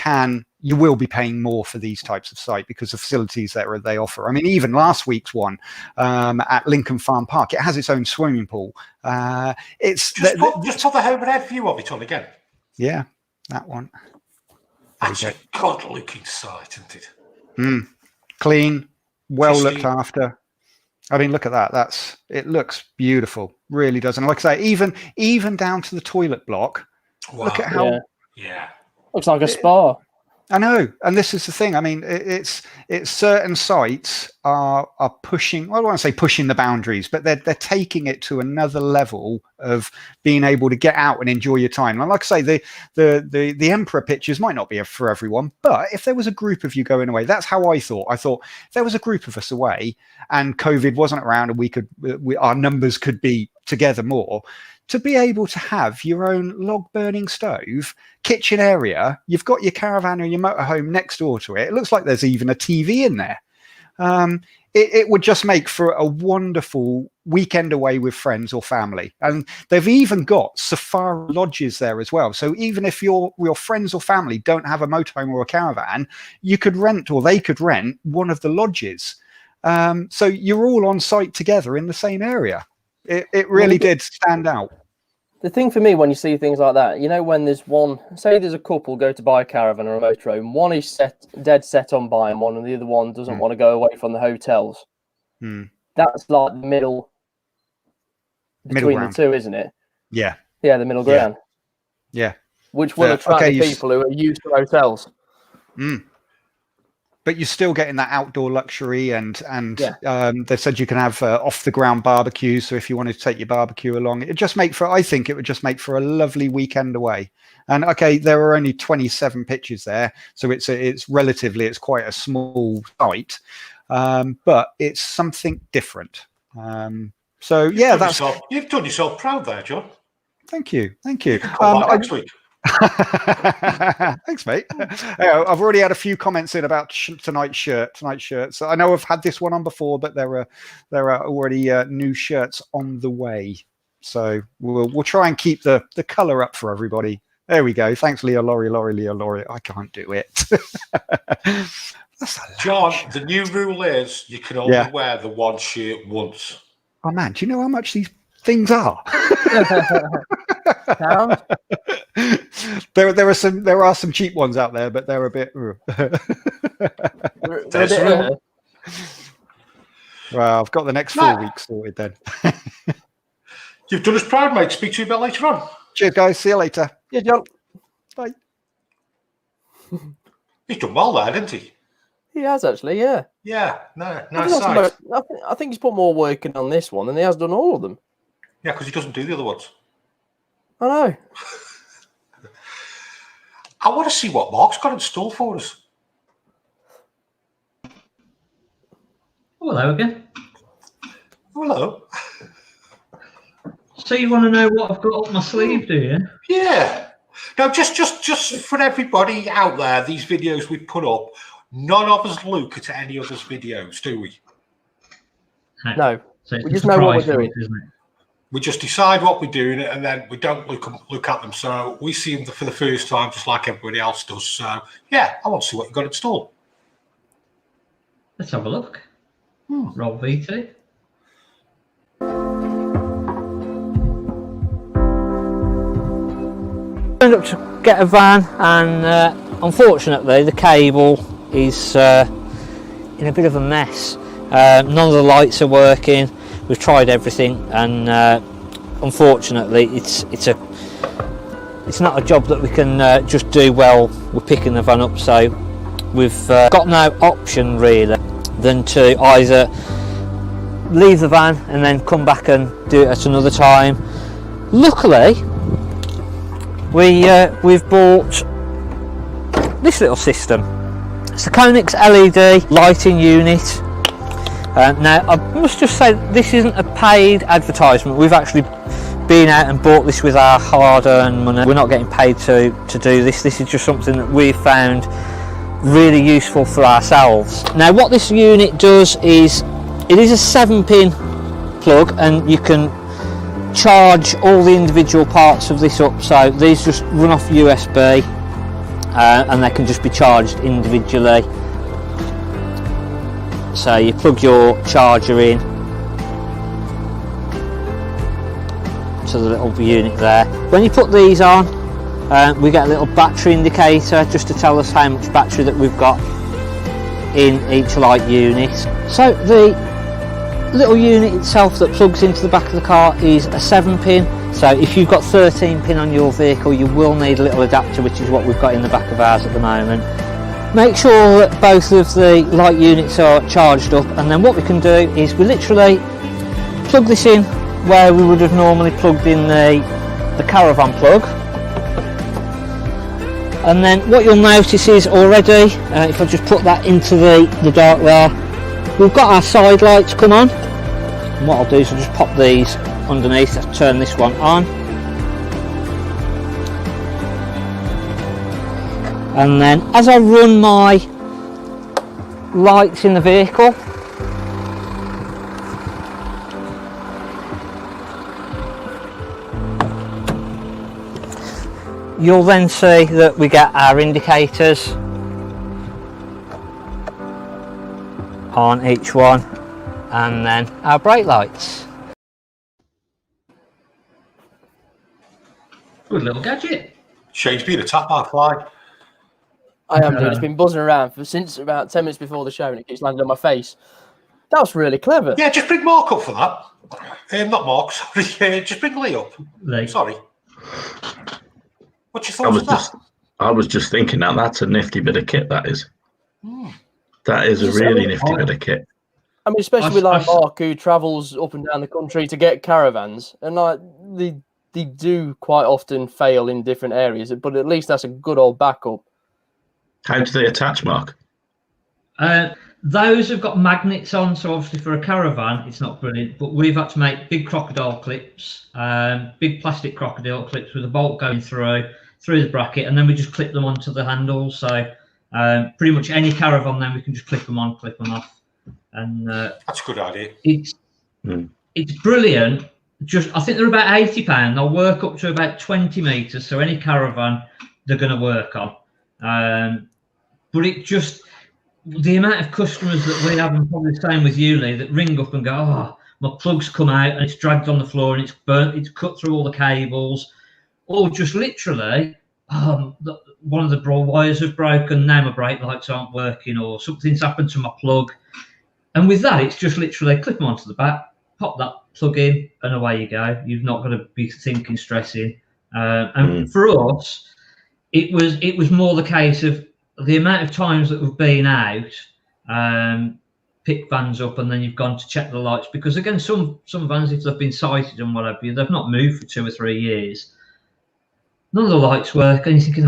Speaker 8: will be paying more for these types of site because the facilities that they offer. I mean, even last week's one at Lincoln Farm Park, it has its own swimming pool. Just
Speaker 3: put the overhead view of it on again.
Speaker 8: Yeah, that one.
Speaker 3: That's a good-looking site, isn't it?
Speaker 8: Clean, well looked after. I mean, look at that. It looks beautiful, really does. And like I say, even down to the toilet block. Wow. Look at how.
Speaker 3: Yeah.
Speaker 1: Looks like a spa.
Speaker 8: I know, and this is the thing. I mean, it's certain sites are pushing. Well, I don't want to say pushing the boundaries, but they're taking it to another level of being able to get out and enjoy your time. And like I say, the Emperor pitches might not be for everyone, but if there was a group of you going away, that's how I thought. I thought if there was a group of us away and COVID wasn't around and our numbers could be together more. To be able to have your own log burning stove, kitchen area, you've got your caravan or your motorhome next door to it. It looks like there's even a TV in there. It would just make for a wonderful weekend away with friends or family. And they've even got safari lodges there as well. So even if your friends or family don't have a motorhome or a caravan, you could rent or they could rent one of the lodges. So you're all on site together in the same area. It really did stand out.
Speaker 1: The thing for me when you see things like that, you know, when there's a couple go to buy a caravan or a motorhome, one is dead set on buying one and the other one doesn't want to go away from the hotels. That's like the middle between the two, isn't it?
Speaker 8: Yeah.
Speaker 1: Yeah, the middle ground.
Speaker 8: Yeah.
Speaker 1: Which will attract people who are used to hotels.
Speaker 8: But you're still getting that outdoor luxury, and they said you can have off the ground barbecues. So if you wanted to take your barbecue along, I think it would just make for a lovely weekend away. And okay, there are only 27 pitches there, so it's quite a small site, but it's something different. So yeah,
Speaker 3: you've done yourself proud there, John.
Speaker 8: Thank you. Thank you.
Speaker 3: Next week.
Speaker 8: Thanks, mate. I've already had a few comments in about tonight's shirt. So I know I've had this one on before, but there are already new shirts on the way. So we'll try and keep the colour up for everybody. There we go. Thanks, Leo Laurie. I can't do it.
Speaker 3: John, the new rule is you can only wear the one shirt once.
Speaker 8: Oh man, do you know how much these things are? There are some cheap ones out there, but they're a bit. Well, I've got the next 4 weeks sorted then.
Speaker 3: You've done us proud, mate. Speak to you a bit later on.
Speaker 8: Cheers, guys. See you later.
Speaker 1: Yeah, John.
Speaker 8: Bye.
Speaker 3: He's done well there, didn't he?
Speaker 1: He has actually, yeah.
Speaker 3: Yeah, nice.
Speaker 1: I think he's put more work in on this one than he has done all of them.
Speaker 3: Yeah, because he doesn't do the other ones.
Speaker 1: I know.
Speaker 3: I want to see what Mark's got in store for us.
Speaker 5: Oh, hello again.
Speaker 3: Hello.
Speaker 5: So you want to know what I've got up my sleeve, do you?
Speaker 3: Yeah. Now, just for everybody out there, these videos we put up, none of us look at any other's videos, do we?
Speaker 1: No.
Speaker 5: So
Speaker 1: we just know what we're doing.
Speaker 5: Isn't it?
Speaker 3: We just decide what we're doing, and then we don't look at them. So we see them for the first time, just like everybody else does. So, yeah, I want to see what you've got in store.
Speaker 5: Let's have a look. Roll VT.
Speaker 6: Turned up to get a van, and unfortunately the cable is in a bit of a mess. None of the lights are working. We've tried everything, and unfortunately it's not a job that we can just do well. We're picking the van up, so we've got no option really than to either leave the van and then come back and do it at another time. Luckily, we've bought this little system. It's the Koenig's LED lighting unit. Now I must just say this isn't a paid advertisement. We've actually been out and bought this with our hard-earned money. We're not getting paid to do this. This is just something that we've found really useful for ourselves. Now what this unit does is, it is a 7-pin plug, and you can charge all the individual parts of this up. So these just run off USB, and they can just be charged individually. So you plug your charger in to the little unit there. When you put these on, we get a little battery indicator just to tell us how much battery that we've got in each light unit. So the little unit itself that plugs into the back of the car is a 7-pin. So if you've got 13-pin on your vehicle, you will need a little adapter, which is what we've got in the back of ours at the moment. Make sure that both of the light units are charged up, and then what we can do is we literally plug this in where we would have normally plugged in the caravan plug. And then what you'll notice is already, if I just put that into the dark there, we've got our side lights come on. And what I'll do is I'll just pop these underneath. Let's turn this one on. And then as I run my lights in the vehicle, you'll then see that we get our indicators on each one, and then our brake lights.
Speaker 5: Good little gadget.
Speaker 3: Shane's been attacked by a fly.
Speaker 1: I am doing. It's been buzzing around since about 10 minutes before the show, and it keeps landing on my face. That was really clever.
Speaker 3: Yeah, just bring Mark up for that. Not Mark, sorry. Just bring Lee up.
Speaker 5: Lee.
Speaker 3: Sorry. What's your thoughts on that?
Speaker 7: I was just thinking that's a nifty bit of kit, that is. That is a really nifty bit of kit.
Speaker 1: I mean, especially with like Mark, who travels up and down the country to get caravans, and like they do quite often fail in different areas, but at least that's a good old backup.
Speaker 7: How do they attach, Mark?
Speaker 5: Those have got magnets on, so obviously for a caravan, it's not brilliant. But we've had to make big crocodile clips, big plastic crocodile clips with a bolt going through the bracket, and then we just clip them onto the handles. So pretty much any caravan, then we can just clip them on, clip them off, and
Speaker 3: that's a good idea.
Speaker 5: It's brilliant. Just I think they're about £80. They'll work up to about 20 meters. So any caravan they're going to work on. But it just the amount of customers that we have, and probably the same with you, Lee, that ring up and go, "Oh, my plug's come out and it's dragged on the floor and it's burnt, it's cut through all the cables," or just literally, one of the wires have broken, now my brake lights aren't working, or something's happened to my plug. And with that, it's just literally clip them onto the back, pop that plug in, and away you go. You've not got to be thinking, stressing. And for us, it was more the case of the amount of times that we've been out, picked vans up, and then you've gone to check the lights, because again, some vans, if they've been sighted and whatever, they've not moved for 2 or 3 years. None of the lights work, and you're thinking,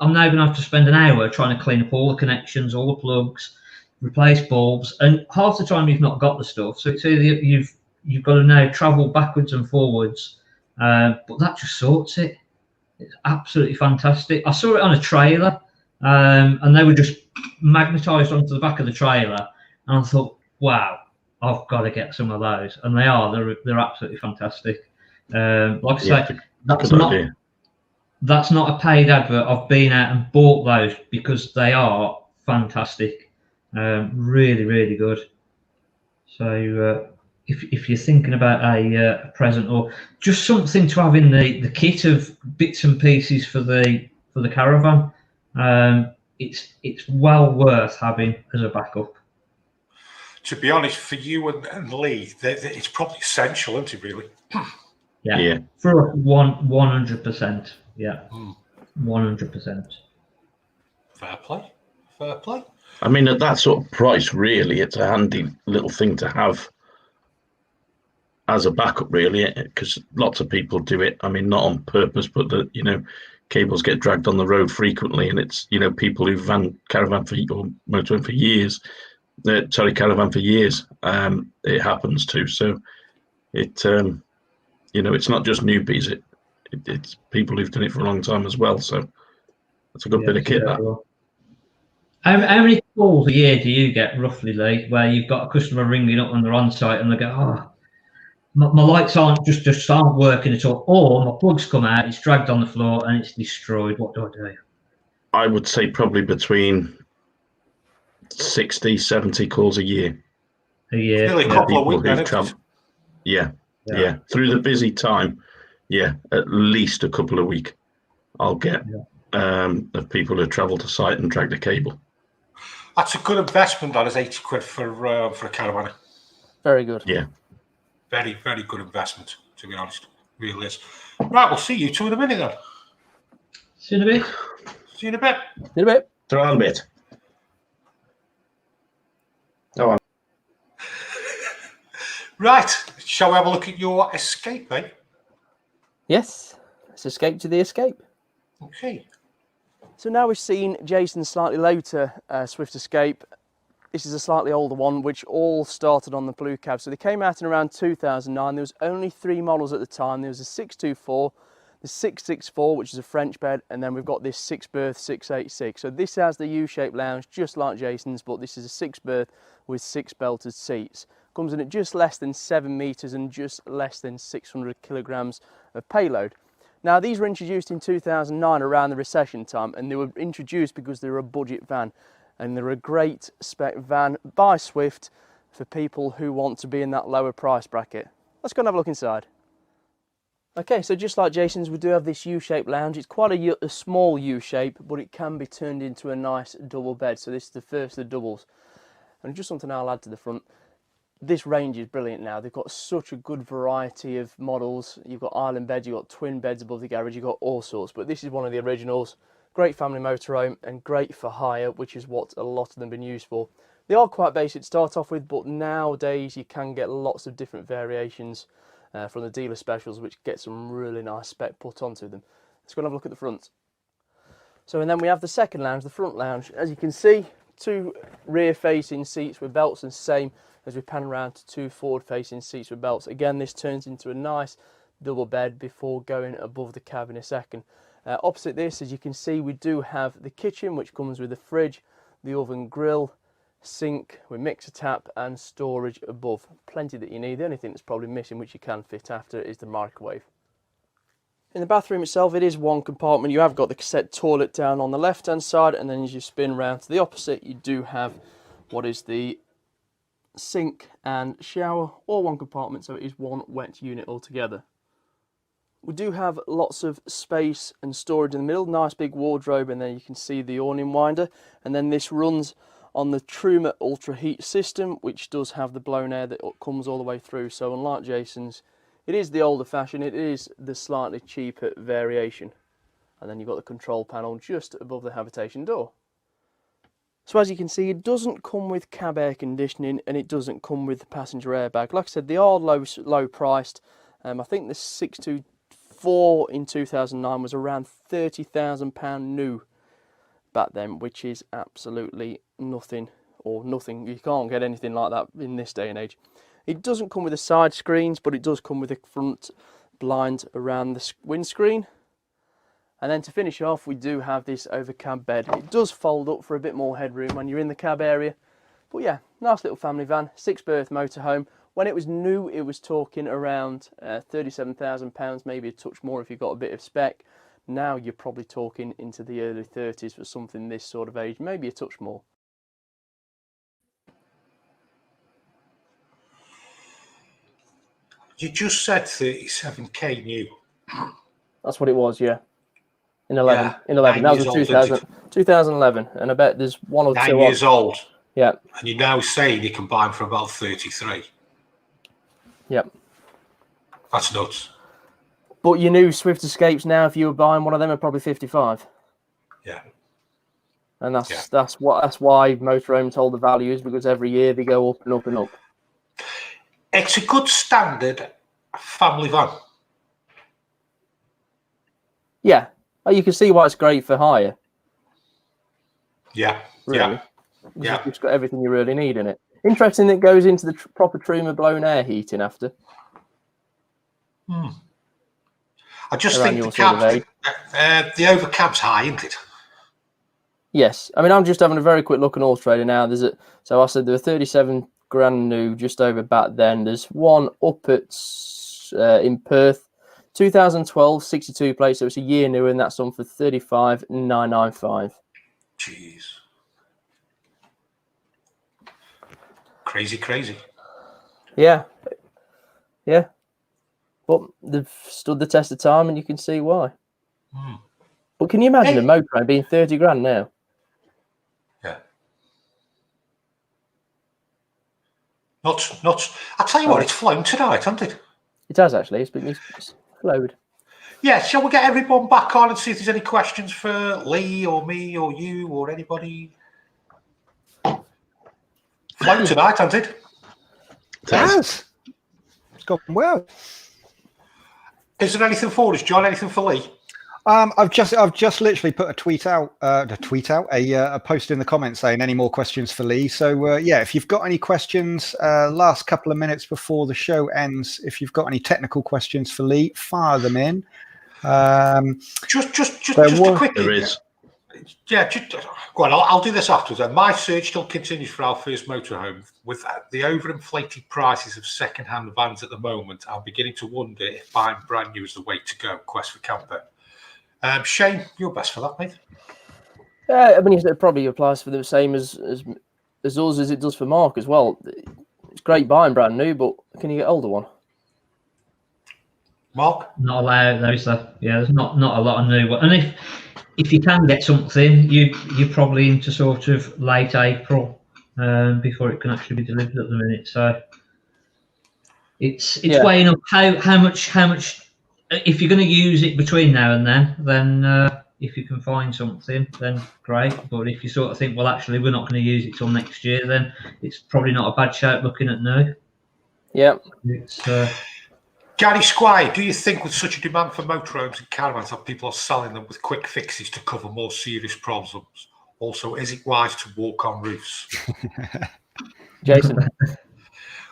Speaker 5: I'm now going to have to spend an hour trying to clean up all the connections, all the plugs, replace bulbs, and half the time you've not got the stuff. So it's either you've got to now travel backwards and forwards, but that just sorts it. It's absolutely fantastic. I saw it on a trailer, and they were just magnetised onto the back of the trailer, and I thought, wow, I've got to get some of those, and they are. They're absolutely fantastic. Like I say, that's not a paid advert. I've been out and bought those because they are fantastic. Really, really good. So if you're thinking about a present or just something to have in the kit of bits and pieces for the caravan, it's well worth having as a backup.
Speaker 3: To be honest, for you and Lee, it's probably essential, isn't it, really?
Speaker 5: Yeah. For 100%. Yeah. 100%.
Speaker 3: Fair play.
Speaker 7: I mean, at that sort of price, really, it's a handy little thing to have as a backup, really, because lots of people do it. I mean, not on purpose, but cables get dragged on the road frequently, and it's people who've caravan for or motorhome for years. Caravan for years. It happens to. So it's not just newbies. It's people who've done it for a long time as well. So that's a good bit of kit.
Speaker 5: How many calls a year do you get roughly, Lee, where you've got a customer ringing up when they're on site and they go, "Oh, my lights aren't just aren't working at all, or my plug's come out, it's dragged on the floor and it's destroyed. What do I do?"
Speaker 7: I would say probably between 60, 70 calls a year.
Speaker 3: Nearly a couple of weeks.
Speaker 7: Yeah. Through the busy time, at least a couple a week. I'll get of people who travel to site and drag the cable.
Speaker 3: That's a good investment. That is £80 for a caravan.
Speaker 1: Very good.
Speaker 7: Yeah.
Speaker 3: Very, very good investment, to be honest. Really is. Right, we'll see you two in a minute then.
Speaker 5: See you in a bit.
Speaker 3: See you in a bit.
Speaker 1: See you in a bit.
Speaker 7: Throw on a bit. Go on.
Speaker 3: Right, shall we have a look at your Escape, eh?
Speaker 1: Yes, let's escape to the Escape.
Speaker 3: Okay.
Speaker 1: So now we've seen Jason's slightly later Swift Escape. This is a slightly older one, which all started on the Blue Cab. So they came out in around 2009. There was only 3 models at the time. There was a 624, the 664, which is a French bed, and then we've got this 6-berth 686. So this has the U-shaped lounge, just like Jason's, but this is a 6-berth with 6 belted seats. Comes in at just less than 7 metres and just less than 600 kilograms of payload. Now, these were introduced in 2009 around the recession time, and they were introduced because they were a budget van, and they're a great spec van by Swift for people who want to be in that lower price bracket. Let's go and have a look inside. Okay, so just like Jason's, we do have this U-shaped lounge. It's quite a small U-shape, but it can be turned into a nice double bed. So this is the first of the doubles. And just something I'll add to the front. This range is brilliant now. They've got such a good variety of models. You've got island beds, you've got twin beds above the garage, you've got all sorts. But this is one of the originals. Great family motorhome and great for hire, which is what a lot of them have been used for. They are quite basic to start off with, but nowadays you can get lots of different variations from the dealer specials, which get some really nice spec put onto them. Let's go and have a look at the front. So, and then we have the second lounge, the front lounge. As you can see, 2 rear-facing seats with belts, and same as we pan around to 2 forward-facing seats with belts. Again, this turns into a nice double bed before going above the cab in a second. Opposite this, as you can see, we do have the kitchen, which comes with the fridge, the oven grill, sink with mixer tap and storage above. Plenty that you need. The only thing that's probably missing, which you can fit after, is the microwave. In the bathroom itself, it is one compartment. You have got the cassette toilet down on the left hand side, and then as you spin round to the opposite, you do have what is the sink and shower, all one compartment, so it is one wet unit altogether. We do have lots of space and storage in the middle, nice big wardrobe, and then you can see the awning winder, and then this runs on the Truma Ultra Heat system, which does have the blown air that comes all the way through. So unlike Jason's, it is the older fashion, it is the slightly cheaper variation. And then you've got the control panel just above the habitation door. So as you can see, it doesn't come with cab air conditioning, and it doesn't come with the passenger airbag. Like I said, they are low priced. I think the 624 in 2009 was around £30,000 new back then, which is absolutely nothing, or nothing. You can't get anything like that in this day and age. It doesn't come with the side screens, but it does come with a front blind around the windscreen. And then to finish off, we do have this over cab bed. It does fold up for a bit more headroom when you're in the cab area. But yeah, nice little family van, 6-berth motorhome. When it was new, it was talking around £37,000, maybe a touch more if you've got a bit of spec. Now you're probably talking into the early 30s for something this sort of age, maybe a touch more.
Speaker 3: You just said 37k new.
Speaker 1: That's what it was, yeah. In 11.
Speaker 3: Yeah,
Speaker 1: in 11. That was in 2011. And I bet there's one or
Speaker 3: 9
Speaker 1: two.
Speaker 3: years old.
Speaker 1: Yeah.
Speaker 3: And you're now saying you can buy them for about 33.
Speaker 1: Yep.
Speaker 3: That's nuts.
Speaker 1: But your new Swift Escapes now, if you were buying one of them, are probably 55.
Speaker 3: Yeah.
Speaker 1: And that's why motorhomes hold the value, is because every year they go up and up and up.
Speaker 3: It's a good standard family van.
Speaker 1: Yeah. Oh, you can see why it's great for hire.
Speaker 3: Yeah.
Speaker 1: Really.
Speaker 3: Yeah.
Speaker 1: It's got everything you really need in it. Interesting that it goes into the proper Truma blown air heating after.
Speaker 3: I just think the cabs, the overcab's high, isn't it?
Speaker 1: Yes. I mean, I'm just having a very quick look on Auto Trader now. So I said there were 37 grand new just over back then. There's one up at in Perth, 2012, 62 plate, so it's a year new, and that's on for 35,995.
Speaker 3: Jeez. Crazy.
Speaker 1: Yeah. But they've stood the test of time, and you can see why. But can you imagine a motorhome being 30 grand now?
Speaker 3: Yeah. Nuts. I'll tell you what, it's flown tonight, hasn't it?
Speaker 1: It has actually. It's flowed.
Speaker 3: Yeah, shall we get everyone back on and see if there's any questions for Lee or me or you or anybody? Flown tonight, hasn't it?
Speaker 8: It has. It's gone well.
Speaker 3: Is there anything for us, John? Anything for Lee?
Speaker 8: I've just literally put a post in the comments saying any more questions for Lee. So yeah, if you've got any questions, last couple of minutes before the show ends, if you've got any technical questions for Lee, fire them in.
Speaker 3: Just a quick.
Speaker 7: There is.
Speaker 3: Yeah, go on. I'll do this afterwards. My search still continues for our first motorhome. With the overinflated prices of second-hand vans at the moment, I'm beginning to wonder if buying brand new is the way to go. Quest for camper. Shane, you're best for that, mate.
Speaker 1: I mean, it probably applies for the same as us as it does for Mark as well. It's great buying brand new, but can you get older one?
Speaker 3: Mark?
Speaker 5: Not allowed those. Yeah, there's not a lot of new one. And if you can get something, you're probably into sort of late April before it can actually be delivered at the minute. So it's weighing up how much. If you're going to use it between now and then if you can find something, then great. But if you sort of think, well, actually, we're not going to use it till next year, then it's probably not a bad shout looking at new.
Speaker 1: Yeah.
Speaker 5: It's.
Speaker 3: Gary Squire, do you think with such a demand for motorhomes and caravans that people are selling them with quick fixes to cover more serious problems, Also, is it wise to walk on roofs?
Speaker 1: Jason.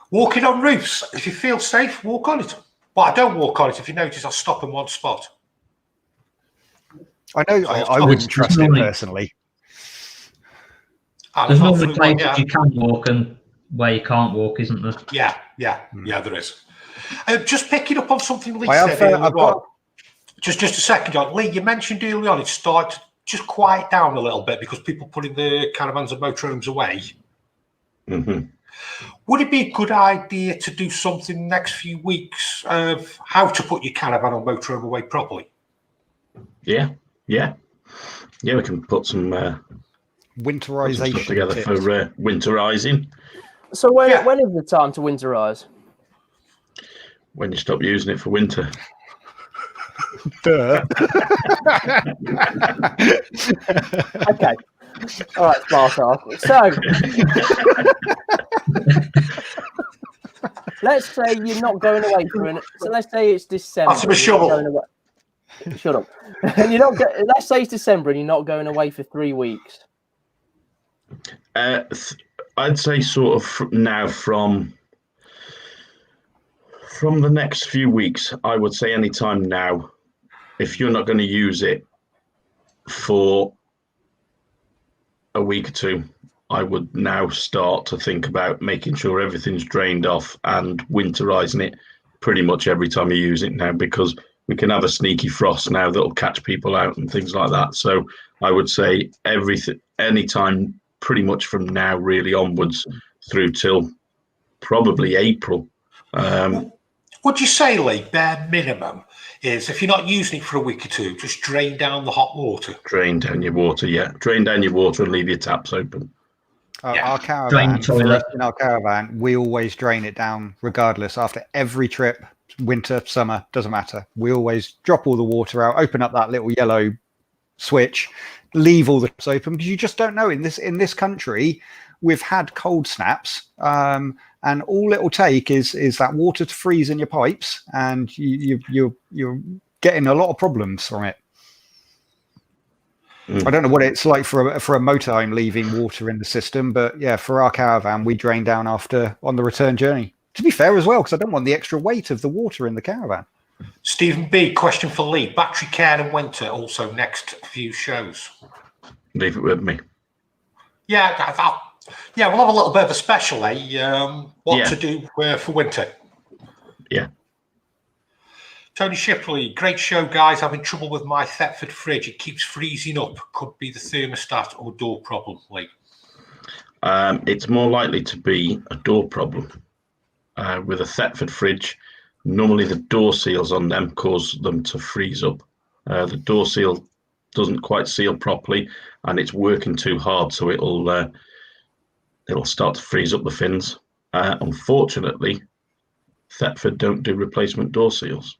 Speaker 3: Walking on roofs. If you feel safe, walk on it. But I don't walk on it. If you notice, I stop in one spot.
Speaker 8: I know. I wouldn't trust it personally.
Speaker 5: There's normally places you can walk and where you can't walk, isn't there?
Speaker 3: Yeah, there is. Just picking up on something Lee said earlier on. Just a second, John. Lee, you mentioned earlier on it started to just quiet down a little bit because people putting the caravans and motorhomes away.
Speaker 7: Mm-hmm.
Speaker 3: Would it be a good idea to do something next few weeks of how to put your caravan or motorhome away properly?
Speaker 7: Yeah. We can put some
Speaker 8: winterization
Speaker 7: stuff together
Speaker 8: tips
Speaker 7: for winterizing.
Speaker 1: So when is the time to winterize?
Speaker 7: When you stop using it for winter.
Speaker 8: Duh.
Speaker 1: Okay. All right, smart. So let's say you're not going away for an. So let's say it's December.
Speaker 3: That's a shovel.
Speaker 1: Shut up. And you're not. Let's say it's December and you're not going away for 3 weeks.
Speaker 7: I'd say sort of now from the next few weeks. I would say any time now. If you're not going to use it for a week or two, I would now start to think about making sure everything's drained off and winterizing it pretty much every time you use it now, because we can have a sneaky frost now that'll catch people out and things like that. So I would say any time pretty much from now really onwards through till probably April.
Speaker 3: Would you say, Lee, bare minimum is if you're not using it for a week or two, just drain down the hot water?
Speaker 7: Drain down your water, yeah. Drain down your water and leave your taps open.
Speaker 8: Our caravan, in our caravan, we always drain it down regardless. After every trip, winter, summer, doesn't matter. We always drop all the water out, open up that little yellow switch, leave all the taps open, because you just don't know. In this country, we've had cold snaps, and all it'll take is that water to freeze in your pipes, and you're getting a lot of problems from it. I don't know what it's like for a motorhome leaving water in the system, but yeah, for our caravan, we drain down on the return journey. To be fair as well, because I don't want the extra weight of the water in the caravan.
Speaker 3: Stephen B, question for Lee. Battery care and winter, also next few shows.
Speaker 7: Leave it with me.
Speaker 3: Yeah, we'll have a little bit of a special, what to do for winter.
Speaker 7: Yeah.
Speaker 3: Tony Shipley, great show, guys. Having trouble with my Thetford fridge. It keeps freezing up. Could be the thermostat or door problem, Lee.
Speaker 7: It's more likely to be a door problem. With a Thetford fridge, normally the door seals on them cause them to freeze up. The door seal doesn't quite seal properly, and it's working too hard, so it'll start to freeze up the fins. Unfortunately, Thetford don't do replacement door seals.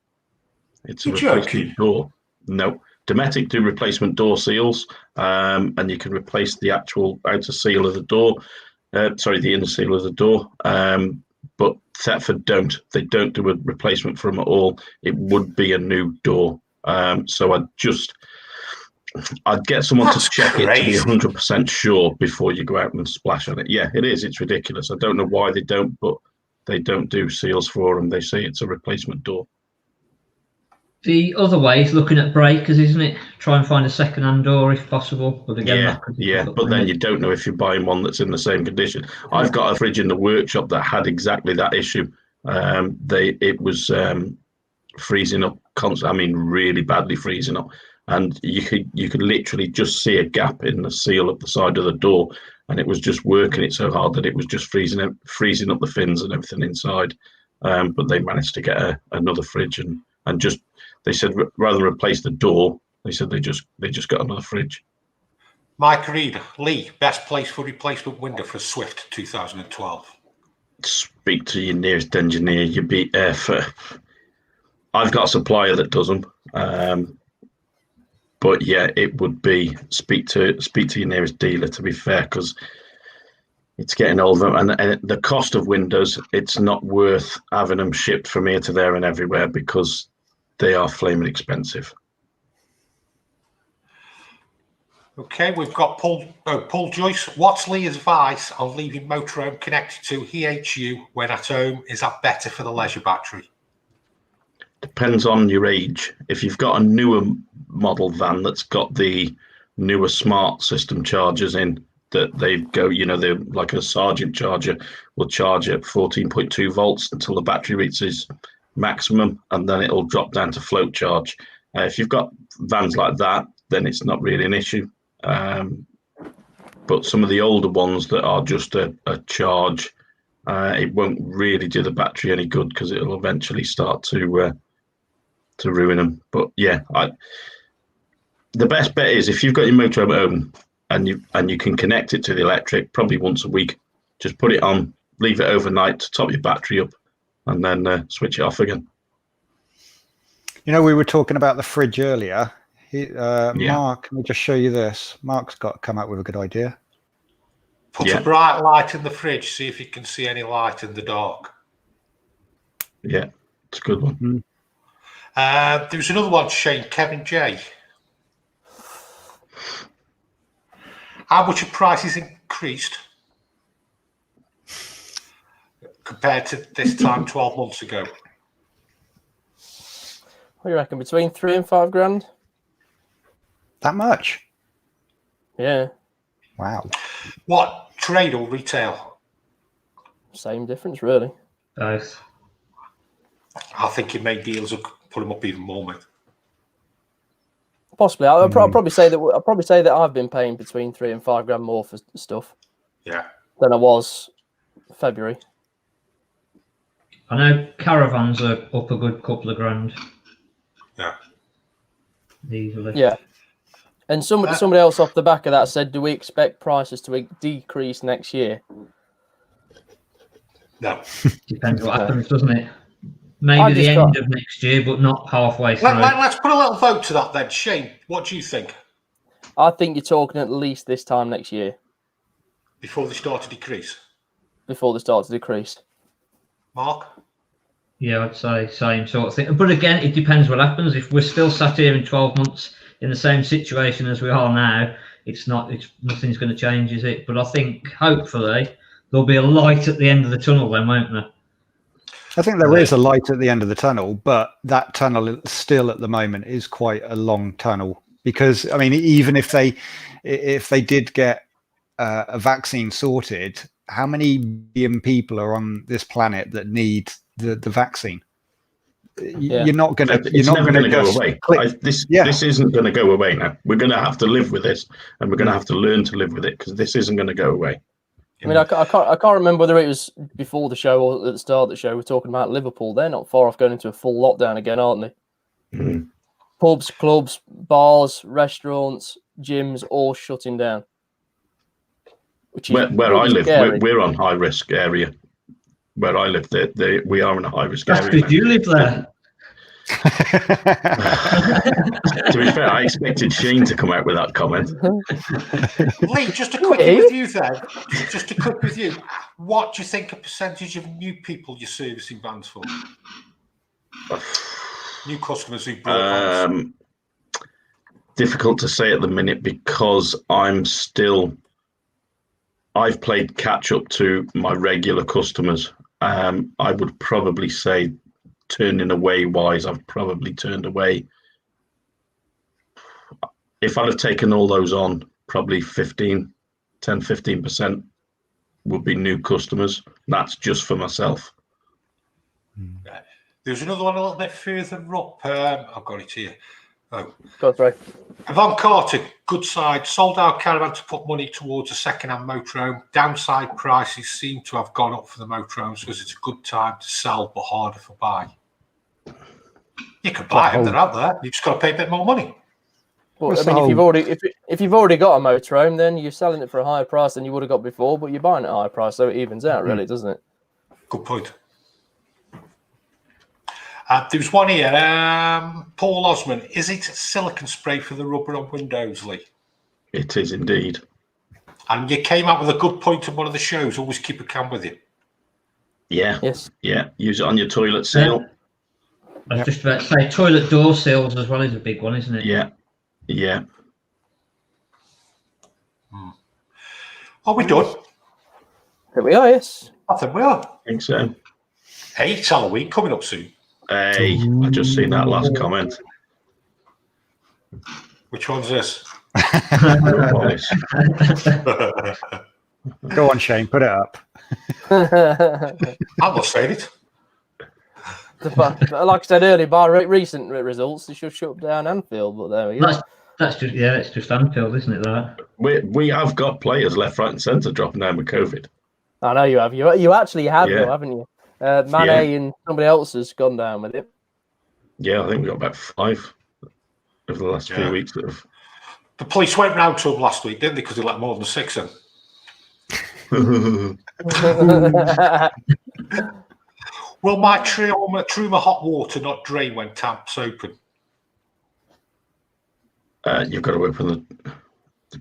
Speaker 7: It's a replacement door. No, Dometic do replacement door seals, and you can replace the actual outer seal of the door. The inner seal of the door. But Thetford don't. They don't do a replacement for them at all. It would be a new door. So I'd get someone to check it to be 100% sure before you go out and splash on it. Yeah, it is. It's ridiculous. I don't know why they don't, but they don't do seals for them. They say it's a replacement door.
Speaker 5: The other way is looking at breakers, isn't it? Try and find a second-hand door if possible. But again,
Speaker 7: but then you don't know if you're buying one that's in the same condition. I've got a fridge in the workshop that had exactly that issue. It was freezing up constantly. I mean, really badly freezing up, and you could literally just see a gap in the seal of the side of the door, and it was just working it so hard that it was just freezing up the fins and everything inside. But they managed to get another fridge and just. They said rather than replace the door, they said they just got another fridge.
Speaker 3: Mike Reed, Lee, best place for replacement window for Swift 2012.
Speaker 7: Speak to your nearest engineer. I've got a supplier that does them, but yeah, it would be speak to your nearest dealer. To be fair, because it's getting older, and the cost of windows, it's not worth having them shipped from here to there and everywhere because they are flaming expensive.
Speaker 3: Okay, we've got Paul Joyce. What's Lee's advice on leaving motorhome connected to EHU when at home? Is that better for the leisure battery?
Speaker 7: Depends on your age. If you've got a newer model van that's got the newer smart system chargers in, that they go, they're like a Sargent charger, will charge at 14.2 volts until the battery reaches maximum, and then it'll drop down to float charge. If you've got vans like that, then it's not really an issue. But some of the older ones that are just a charge, it won't really do the battery any good because it'll eventually start to ruin them. But yeah, the best bet is if you've got your motorhome at home and you can connect it to the electric, probably once a week, just put it on, leave it overnight to top your battery up, and then switch it off again.
Speaker 8: We were talking about the fridge earlier. Mark, let me just show you this. Mark's got to come up with a good idea.
Speaker 3: Put a bright light in the fridge, see if you can see any light in the dark.
Speaker 7: Yeah, it's a good one.
Speaker 3: There was another one, Shane, Kevin J. How much have prices increased compared to this time 12 months ago?
Speaker 1: What do you reckon? Between 3 and 5 grand?
Speaker 8: That much?
Speaker 1: Yeah.
Speaker 8: Wow.
Speaker 3: What, trade or retail?
Speaker 1: Same difference, really.
Speaker 5: Both.
Speaker 3: I think your main deals will put them up even more, mate.
Speaker 1: Possibly. I'll probably say that I've been paying between 3 and 5 grand more for stuff.
Speaker 3: Yeah.
Speaker 1: Than I was February.
Speaker 5: I know caravans are up a good couple of grand.
Speaker 3: Yeah.
Speaker 5: Easily.
Speaker 1: Yeah. And somebody else off the back of that said, do we expect prices to decrease next year?
Speaker 3: No.
Speaker 5: Depends what happens, doesn't it? Maybe the end of next year, but not halfway through.
Speaker 3: Let's put a little vote to that then. Shane, what do you think?
Speaker 1: I think you're talking at least this time next year.
Speaker 3: Before they start to decrease?
Speaker 1: Before they start to decrease.
Speaker 3: Mark?
Speaker 5: Yeah, I'd say same sort of thing. But again, it depends what happens. If we're still sat here in 12 months in the same situation as we are now, nothing's going to change, is it? But I think hopefully there'll be a light at the end of the tunnel then, won't there?
Speaker 8: I think there is a light at the end of the tunnel, but that tunnel still at the moment is quite a long tunnel because, I mean, even if they did get a vaccine sorted, how many billion people are on this planet that need the vaccine? You're not going to
Speaker 7: go away. This isn't going to go away now. We're going to have to live with this, and we're going to have to learn to live with it because this isn't going to go away.
Speaker 1: I mean, I can't remember whether it was before the show or at the start of the show. We're talking about Liverpool. They're not far off going into a full lockdown again, aren't they?
Speaker 7: Mm-hmm.
Speaker 1: Pubs, clubs, bars, restaurants, gyms, all shutting down. Which is
Speaker 7: where I live,
Speaker 1: scary.
Speaker 7: we're on high risk area. Where I live, we are in a high risk
Speaker 5: area. That's because you live there.
Speaker 7: To be fair, I expected Shane to come out with that comment.
Speaker 3: Lee, just a quick review then. Just a quick review. What do you think a percentage of new people you're servicing vans for? New customers who brought vans?
Speaker 7: Difficult to say at the minute because I've played catch up to my regular customers. I would probably say turning away wise, I've probably turned away. If I'd have taken all those on, probably 10-15% would be new customers. That's just for myself.
Speaker 3: There's another one a little bit further up. I've got it here. Oh,
Speaker 1: go through.
Speaker 3: Yvonne Carter, good side. Sold our caravan to put money towards a second-hand motorhome. Downside prices seem to have gone up for the motorhomes because it's a good time to sell but harder for buy. You can buy them; they're out there. You just got to pay a bit more money.
Speaker 1: Well, I mean, if you've already got a motorhome, then you're selling it for a higher price than you would have got before, but you're buying it at a higher price, so it evens out, really, doesn't it?
Speaker 3: Good point. There's one here. Paul Osman, is it silicone spray for the rubber on windows, Lee?
Speaker 7: It is indeed.
Speaker 3: And you came up with a good point on one of the shows. Always keep a can with you.
Speaker 7: Yeah.
Speaker 1: Yes.
Speaker 7: Yeah. Use it on your toilet seal.
Speaker 5: I was just about to say toilet door seals as well is a big one, isn't it?
Speaker 7: Yeah. Yeah.
Speaker 3: Are we done?
Speaker 1: Here we are, yes.
Speaker 3: I think we are.
Speaker 7: I think so.
Speaker 3: Hey, it's Halloween coming up soon.
Speaker 7: Hey, I just seen that last comment.
Speaker 3: Which one's this?
Speaker 8: Go on, Shane, put it up.
Speaker 3: I'm not saying it.
Speaker 1: Like I said earlier, by recent results, they should shut down Anfield, but there we go.
Speaker 5: It's just Anfield, isn't it? That
Speaker 7: we have got players left, right, and centre dropping down with COVID.
Speaker 1: I know you have. You actually have,
Speaker 7: Yeah.
Speaker 1: though, haven't you? Mane and somebody else has gone down with it.
Speaker 7: Yeah, I think we got about 5 over the last few weeks. That have...
Speaker 3: The police went round to him last week, didn't they? Because they let more than 6 in. Will my Truma hot water not drain when taps open?
Speaker 7: You've got to open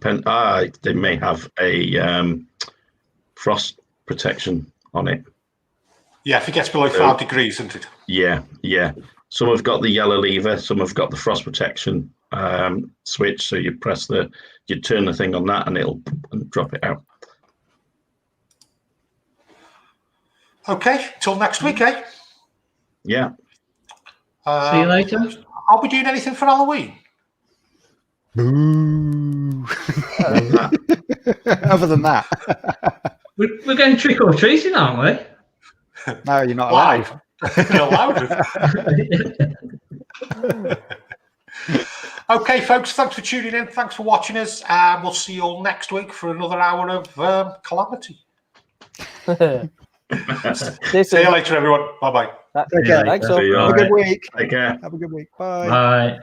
Speaker 7: the. They may have a frost protection on it.
Speaker 3: Yeah, if it gets below 5 degrees, isn't it?
Speaker 7: Yeah. Some have got the yellow lever, some have got the frost protection switch. So you turn the thing on that, and it'll drop it out.
Speaker 3: Okay, till next week, eh?
Speaker 7: Yeah.
Speaker 5: see you later.
Speaker 3: Are we doing anything for Halloween?
Speaker 8: Boo. Other than that.
Speaker 5: We're going trick or treating, aren't we?
Speaker 8: No, you're not allowed.
Speaker 3: You're allowed. Okay, folks, thanks for tuning in. Thanks for watching us. We'll see you all next week for another hour of calamity. See you later, everyone. Bye-bye.
Speaker 8: Take care.
Speaker 1: Thanks,
Speaker 8: Have a good week.
Speaker 7: Take care.
Speaker 8: Have a good week. Bye.
Speaker 5: Bye.